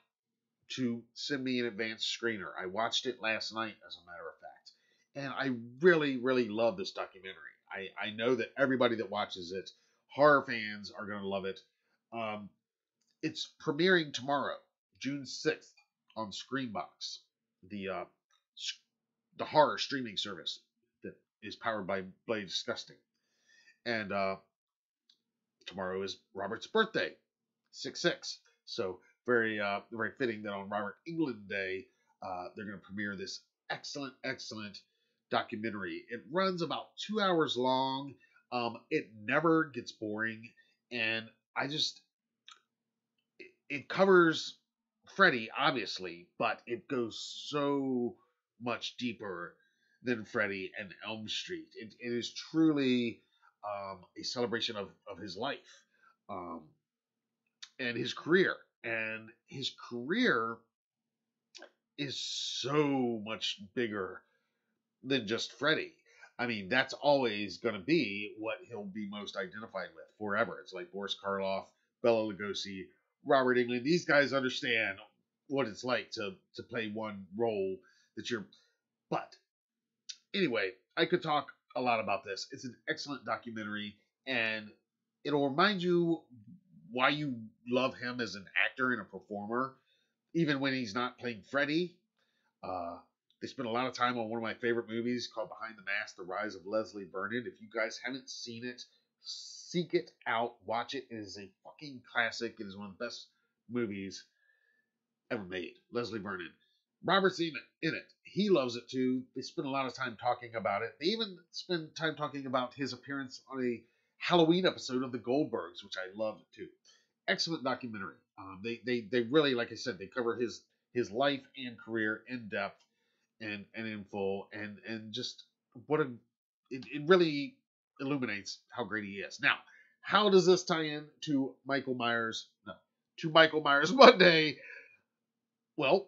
to send me an advanced screener. I watched it last night, as a matter of fact. And I really, really love this documentary. I know that everybody that watches it, horror fans, are going to love it. It's premiering tomorrow, June 6th, on Screenbox, the horror streaming service that is powered by Blade Disgusting. And tomorrow is Robert's birthday, 6/6. So very fitting that on Robert Englund Day, they're going to premiere this excellent documentary. It runs about 2 hours long. It never gets boring, and it covers Freddy, obviously, but it goes so much deeper than Freddy and Elm Street. It is truly a celebration of his life um, and his career. And his career is so much bigger than just Freddy. I mean, that's always going to be what he'll be most identified with forever. It's like Boris Karloff, Bela Lugosi, Robert Englund. These guys understand what it's like to play one role that you're. But anyway, I could talk a lot about this. It's an excellent documentary, and it'll remind you why you love him as an actor and a performer, even when he's not playing Freddy. They spent a lot of time on one of my favorite movies called Behind the Mask, The Rise of Leslie Vernon. If you guys haven't seen it, seek it out, watch it. It is a fucking classic. It is one of the best movies ever made. Leslie Vernon. Robert's in it. He loves it too. They spend a lot of time talking about it. They even spend time talking about his appearance on a Halloween episode of The Goldbergs, which I loved too. Excellent documentary. They really, like I said, they cover his life and career in depth and in full, and just it really illuminates how great he is. Now, how does this tie in to Michael Myers Monday? Well,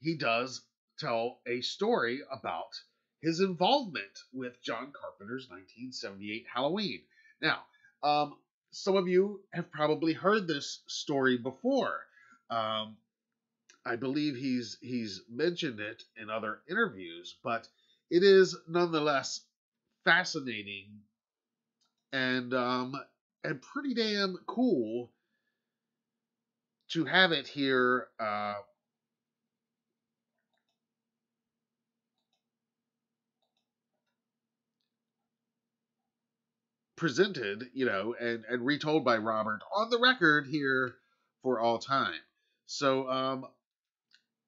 he does tell a story about his involvement with John Carpenter's 1978 Halloween. Now, some of you have probably heard this story before. I believe he's mentioned it in other interviews, but it is nonetheless fascinating and pretty damn cool to have it here presented, and retold by Robert on the record here for all time. So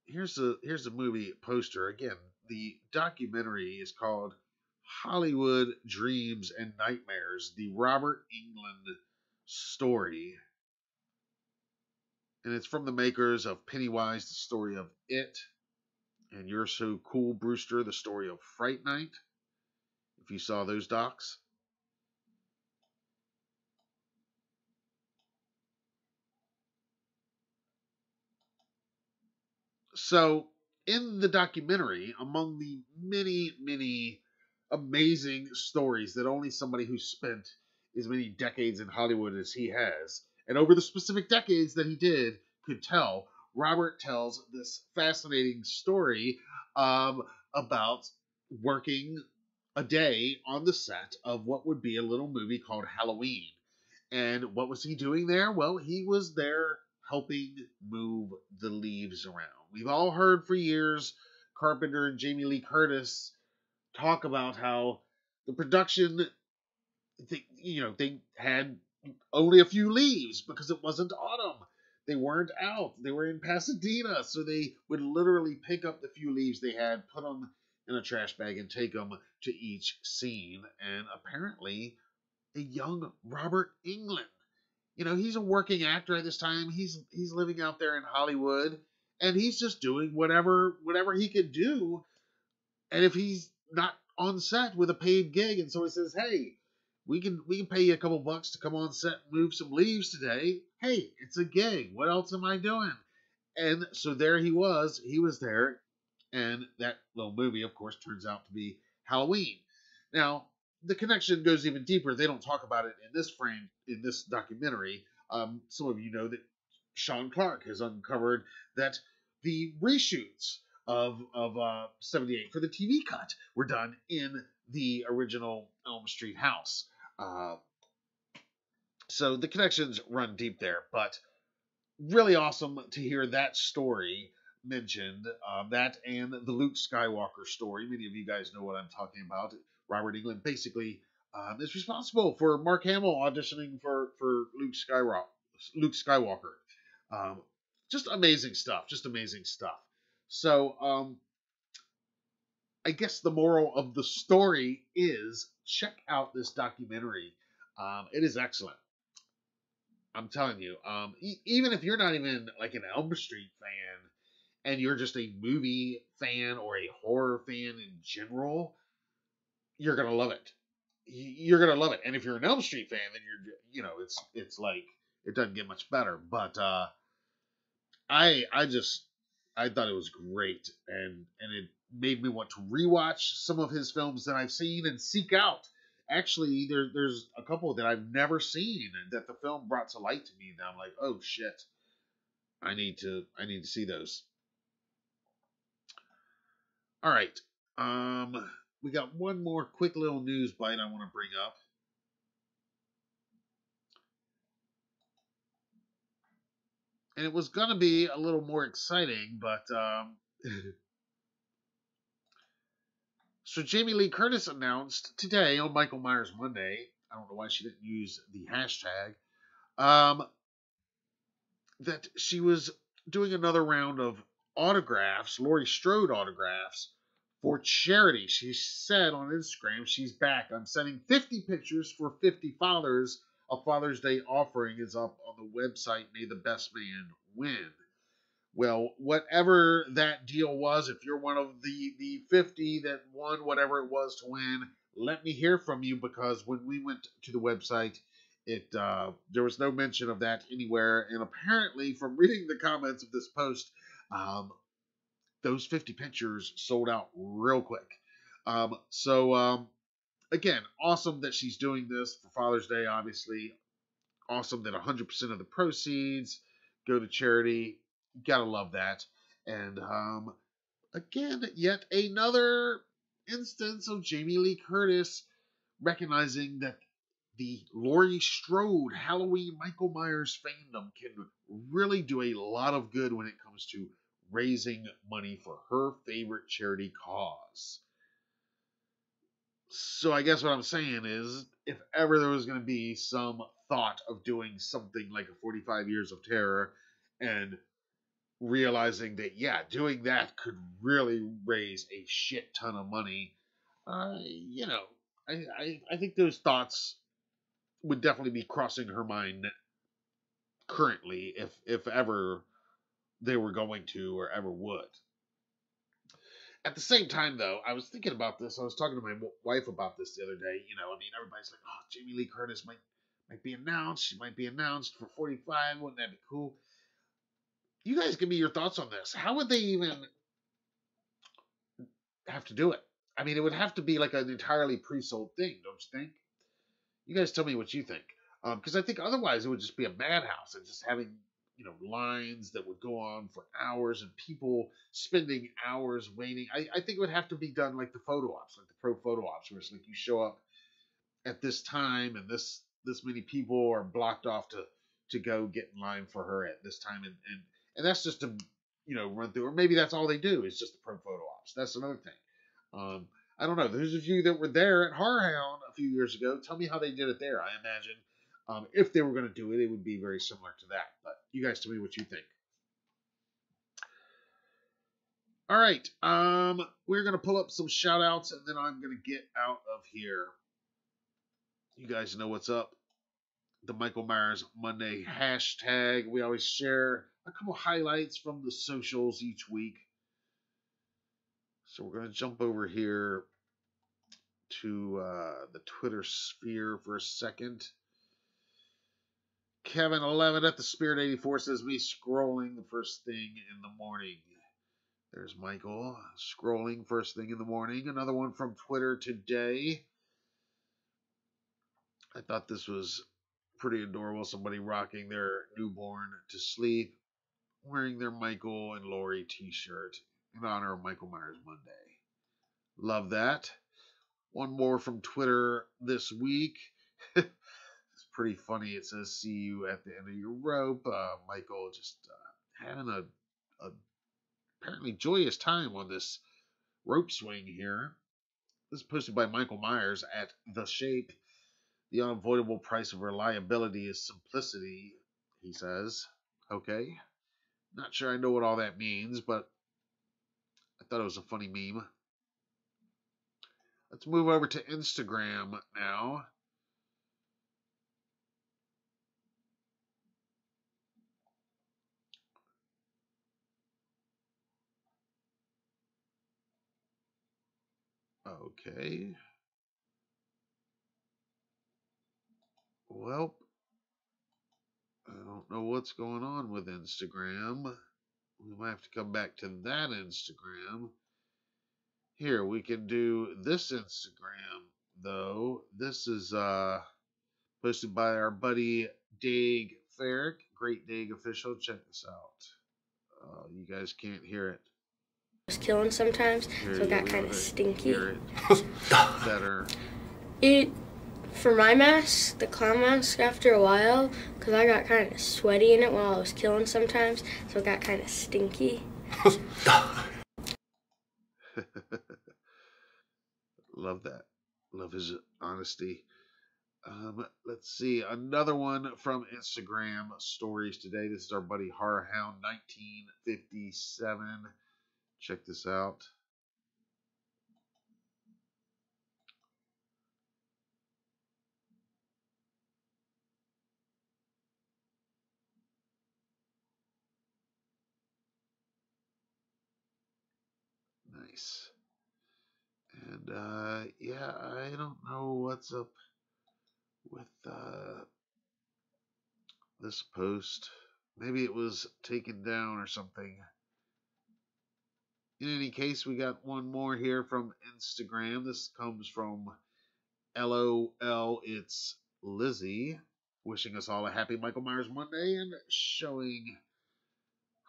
here's the movie poster. Again, the documentary is called Hollywood Dreams and Nightmares, the Robert Englund story. And it's from the makers of Pennywise, the story of It, and You're So Cool, Brewster, the story of Fright Night, if you saw those docs. So, in the documentary, among the many, many amazing stories that only somebody who spent as many decades in Hollywood as he has, and over the specific decades that he did, could tell, Robert tells this fascinating story about working a day on the set of what would be a little movie called Halloween. And what was he doing there? Well, he was there helping move the leaves around. We've all heard for years Carpenter and Jamie Lee Curtis talk about how the production, they had only a few leaves because it wasn't autumn. They weren't out. They were in Pasadena, so they would literally pick up the few leaves they had, put them in a trash bag, and take them to each scene. And apparently, a young Robert Englund, he's a working actor at this time. He's living out there in Hollywood, and he's just doing whatever he could do. And if he's not on set with a paid gig, and somebody says, "Hey, we can pay you a couple bucks to come on set and move some leaves today," hey, it's a gig. What else am I doing? And so there he was. He was there, and that little movie, of course, turns out to be Halloween. Now, the connection goes even deeper. They don't talk about it in this documentary. Some of you know that Sean Clark has uncovered that the reshoots of 78 for the TV cut were done in the original Elm Street house. So the connections run deep there, but really awesome to hear that story mentioned, that and the Luke Skywalker story. Many of you guys know what I'm talking about. Robert Englund basically is responsible for Mark Hamill auditioning for Luke Skywalker. Just amazing stuff. So I guess the moral of the story is check out this documentary. It is excellent. I'm telling you. Even if you're not even like an Elm Street fan and you're just a movie fan or a horror fan in general, you're gonna love it. You're gonna love it. And if you're an Elm Street fan, then it's like it doesn't get much better. But I just I thought it was great, and it made me want to rewatch some of his films that I've seen and seek out. Actually, there's a couple that I've never seen that the film brought to light to me. That I'm like, oh shit, I need to see those. All right, we got one more quick little news bite I want to bring up. And it was going to be a little more exciting, but so Jamie Lee Curtis announced today on Michael Myers Monday, I don't know why she didn't use the hashtag, that she was doing another round of autographs, Laurie Strode autographs, for charity. She said on Instagram, she's back. I'm sending 50 pictures for 50 fathers. A Father's Day offering is up on the website. May the best man win. Well, whatever that deal was, if you're one of the 50 that won whatever it was to win, let me hear from you, because when we went to the website, there was no mention of that anywhere. And apparently, from reading the comments of this post, those 50 pictures sold out real quick. Again, awesome that she's doing this for Father's Day, obviously. Awesome that 100% of the proceeds go to charity. Gotta love that. And again, yet another instance of Jamie Lee Curtis recognizing that the Laurie Strode Halloween Michael Myers fandom can really do a lot of good when it comes to raising money for her favorite charity cause. So I guess what I'm saying is, if ever there was going to be some thought of doing something like a 45 Years of Terror, and realizing that, yeah, doing that could really raise a shit ton of money, I think those thoughts would definitely be crossing her mind currently, if ever they were going to or ever would. At the same time, though, I was thinking about this. I was talking to my wife about this the other day. Everybody's like, "Oh, Jamie Lee Curtis might be announced. She might be announced for 45. Wouldn't that be cool?" You guys give me your thoughts on this. How would they even have to do it? I mean, it would have to be like an entirely pre-sold thing, don't you think? You guys tell me what you think. Because I think otherwise it would just be a madhouse, and just having lines that would go on for hours and people spending hours waiting. I think it would have to be done like the photo ops, like the pro photo ops, where it's like you show up at this time and this many people are blocked off to go get in line for her at this time, and that's just to run through, or maybe that's all they do is just the pro photo ops. That's another thing. I don't know. There's a few that were there at Horror Hound a few years ago. Tell me how they did it there. I imagine if they were going to do it, it would be very similar to that. But you guys tell me what you think. All right. We're going to pull up some shout outs, and then I'm going to get out of here. You guys know what's up. The Michael Myers Monday hashtag. We always share a couple highlights from the socials each week. So we're going to jump over here to the Twitter sphere for a second. Kevin 11 at the Spirit 84 says, me scrolling the first thing in the morning. There's Michael scrolling first thing in the morning. Another one from Twitter today. I thought this was pretty adorable. Somebody rocking their newborn to sleep, wearing their Michael and Laurie t-shirt in honor of Michael Myers Monday. Love that. One more from Twitter this week. It's pretty funny. It says, see you at the end of your rope. Michael just having a apparently joyous time on this rope swing here. This is posted by Michael Myers at The Shape. The unavoidable price of reliability is simplicity, he says. Okay. Not sure I know what all that means, but I thought it was a funny meme. Let's move over to Instagram now. Okay. Well, I don't know what's going on with Instagram. We might have to come back to that Instagram. Here, we can do this Instagram, though. This is posted by our buddy Dag Ferrick. Great Dag official. Check this out. You guys can't hear it. Was killing sometimes, Here so it got go. kind of stinky. Hear it better. For my mask, the clown mask, after a while, because I got kind of sweaty in it while I was killing sometimes, so it got kind of stinky. Love that. Love his honesty. Let's see. Another one from Instagram stories today. This is our buddy Horror Hound 1957. Check this out. Nice. And yeah, I don't know what's up with this post. Maybe it was taken down or something. In any case, we got one more here from Instagram. This comes from LOL. It's Lizzie, wishing us all a happy Michael Myers Monday and showing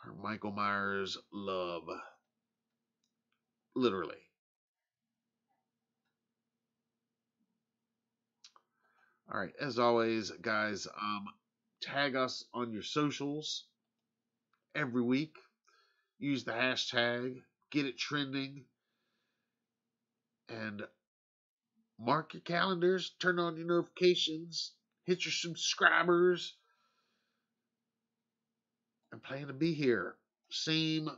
her Michael Myers love. Literally. All right, as always, guys, tag us on your socials every week. Use the hashtag, get it trending, and mark your calendars, turn on your notifications, hit your subscribers, and plan to be here. Same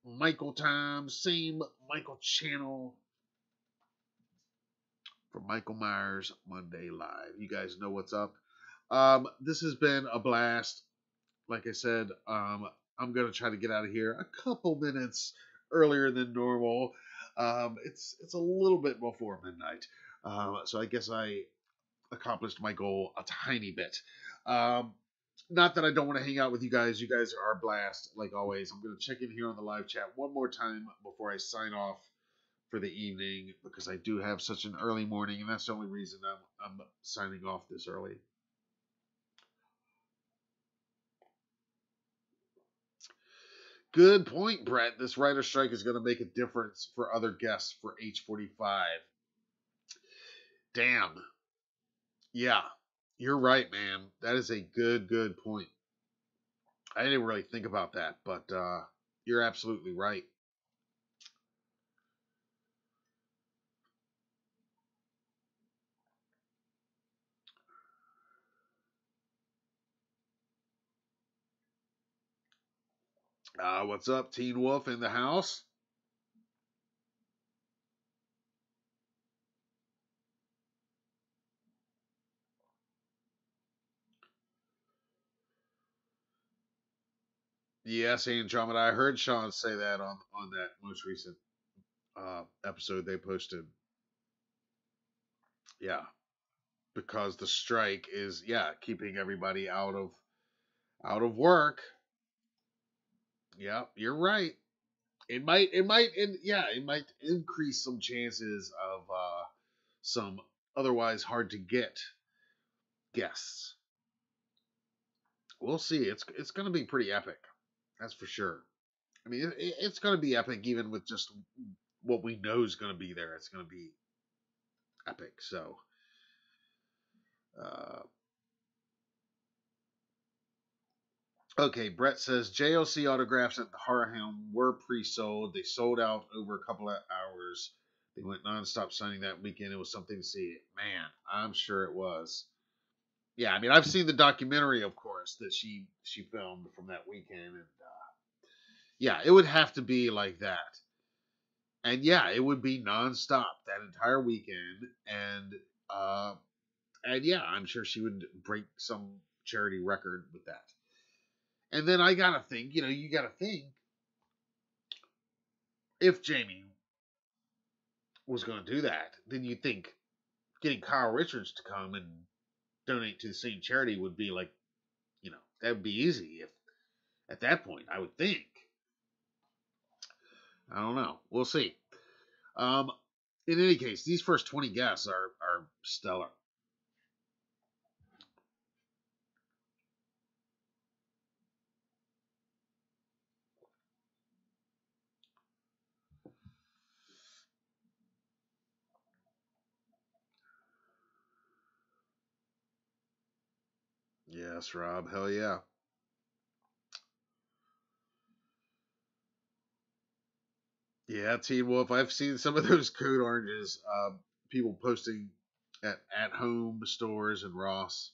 Michael time, same Michael channel for Michael Myers Monday Live. You guys know what's up. This has been a blast. Like I said, I'm going to try to get out of here a couple minutes earlier than normal. It's a little bit before midnight. So I guess I accomplished my goal a tiny bit. Not that I don't want to hang out with you guys. You guys are a blast, like always. I'm going to check in here on the live chat one more time before I sign off for the evening, because I do have such an early morning, and that's the only reason I'm signing off this early. Good point, Brett. This writer strike is going to make a difference for other guests for H45. Damn. Yeah, you're right, man. That is a good point. I didn't really think about that, but you're absolutely right. What's up, Teen Wolf in the house? Yes, Andromeda. I heard Sean say that on that most recent episode they posted. Yeah, because the strike is keeping everybody out of work. Yeah, you're right. It might increase some chances of some otherwise hard to get guests. We'll see. It's going to be pretty epic. That's for sure. I mean, it's going to be epic even with just what we know is going to be there. It's going to be epic. So, okay, Brett says JLC autographs at the Horror Hound were pre-sold. They sold out over a couple of hours. They went nonstop signing that weekend. It was something to see. Man, I'm sure it was. Yeah, I mean, I've seen the documentary, of course, that she filmed from that weekend, and yeah, it would have to be like that. And yeah, it would be nonstop that entire weekend. And yeah, I'm sure she would break some charity record with that. And then I gotta think, you gotta think if Jamie was going to do that, then you think getting Kyle Richards to come and donate to the same charity would be like, that would be easy if at that point, I would think. I don't know. We'll see. In any case, these first 20 guests are stellar. Yes, Rob. Hell yeah. Yeah, Teen Wolf. I've seen some of those Code Oranges, people posting at home stores and Ross.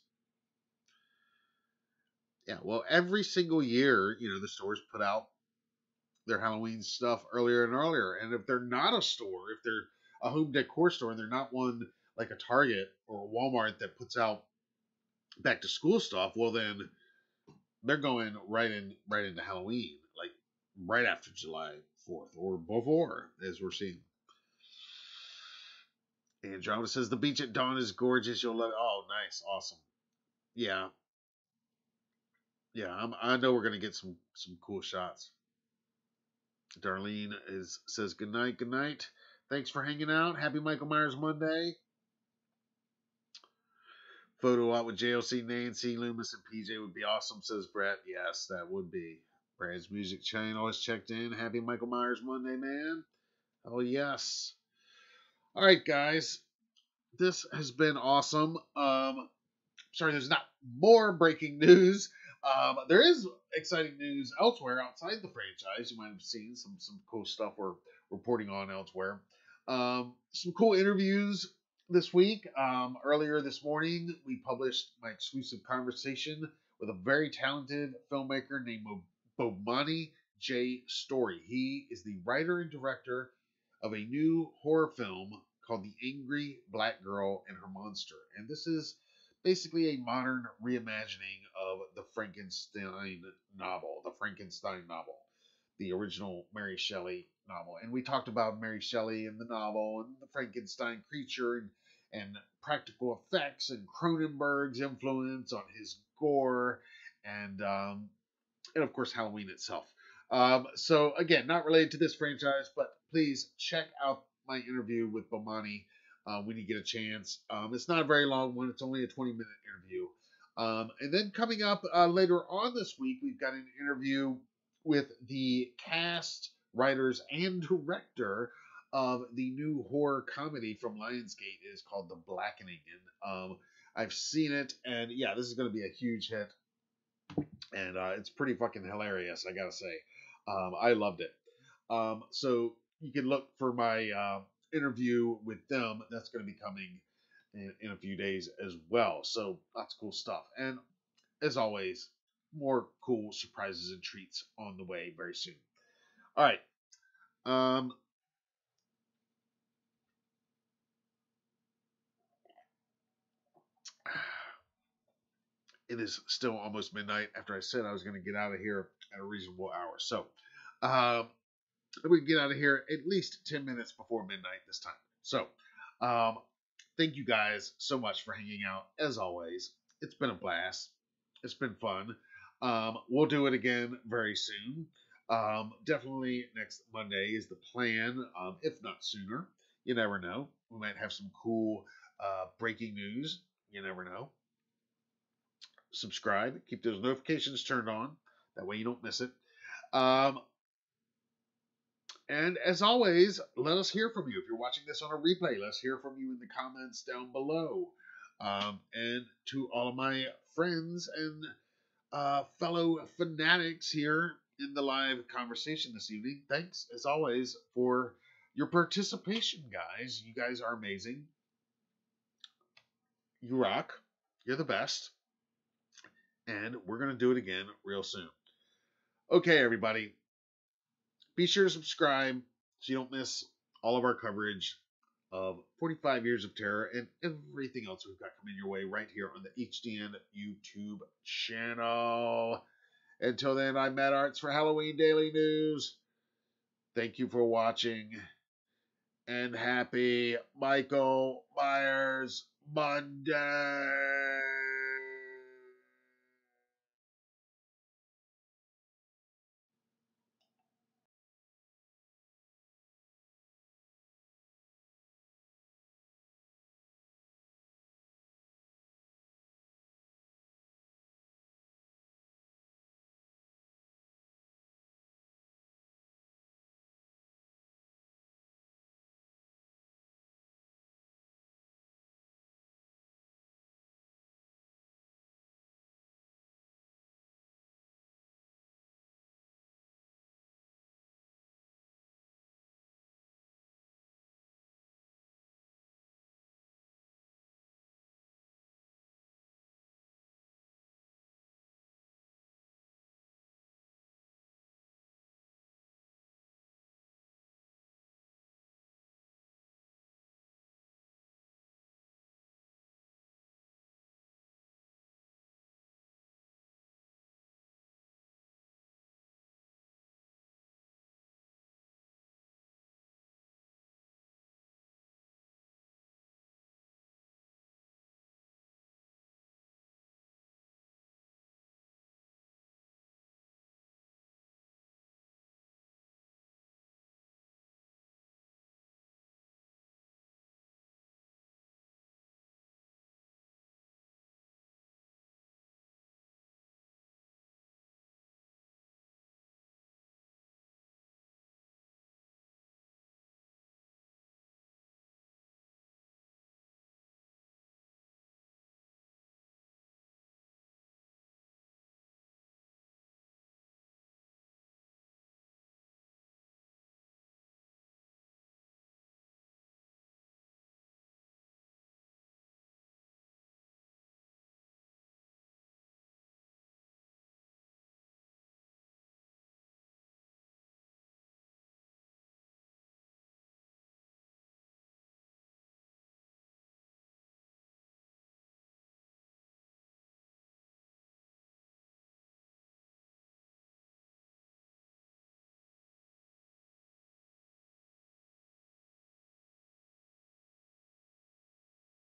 Yeah, well, every single year, the stores put out their Halloween stuff earlier and earlier. And if they're not a store, if they're a home decor store and they're not one like a Target or a Walmart that puts out back to school stuff, well then they're going right into Halloween, like right after July 4th or before, as we're seeing. Andromeda says the beach at dawn is gorgeous. You'll love it. Oh, nice, awesome. Yeah, I know we're gonna get some cool shots. Darlene says good night. Thanks for hanging out. Happy Michael Myers Monday. Photo op with JLC, Nancy, Loomis, and PJ would be awesome, says Brett. Yes, that would be. Brad's Music Chain always checked in. Happy Michael Myers Monday, man. Oh, yes. All right, guys. This has been awesome. Sorry, there's not more breaking news. There is exciting news elsewhere outside the franchise. You might have seen some cool stuff we're reporting on elsewhere. Some cool interviews this week. Earlier this morning, we published my exclusive conversation with a very talented filmmaker named Bomani J. Story. He is the writer and director of a new horror film called The Angry Black Girl and Her Monster. And this is basically a modern reimagining of the Frankenstein novel, the original Mary Shelley novel. And we talked about Mary Shelley and the novel and the Frankenstein creature and practical effects and Cronenberg's influence on his gore and of course Halloween itself. So again, not related to this franchise, but please check out my interview with Bomani when you get a chance. It's not a very long one. It's only a 20-minute interview. And then coming up later on this week, we've got an interview with the cast, writers, and director of the new horror comedy from Lionsgate. It is called The Blackening. And I've seen it, and yeah, this is going to be a huge hit. And it's pretty fucking hilarious, I gotta say. I loved it. So you can look for my interview with them. That's going to be coming in a few days as well. So lots of cool stuff. And as always, more cool surprises and treats on the way very soon. All right. It is still almost midnight after I said I was going to get out of here at a reasonable hour. So we can get out of here at least 10 minutes before midnight this time. So thank you guys so much for hanging out. As always, it's been a blast. It's been fun. We'll do it again very soon. Definitely next Monday is the plan, if not sooner. You never know. We might have some cool breaking news. You never know. Subscribe. Keep those notifications turned on. That way you don't miss it. And as always, let us hear from you. If you're watching this on a replay, let's hear from you in the comments down below. And to all of my friends and fellow fanatics here in the live conversation this evening, thanks, as always, for your participation, guys. You guys are amazing. You rock. You're the best. And we're going to do it again real soon. Okay, everybody. Be sure to subscribe so you don't miss all of our coverage of 45 Years of Terror and everything else we've got coming your way right here on the HDN YouTube channel. Until then, I'm Matt Arts for Halloween Daily News. Thank you for watching, and happy Michael Myers Monday!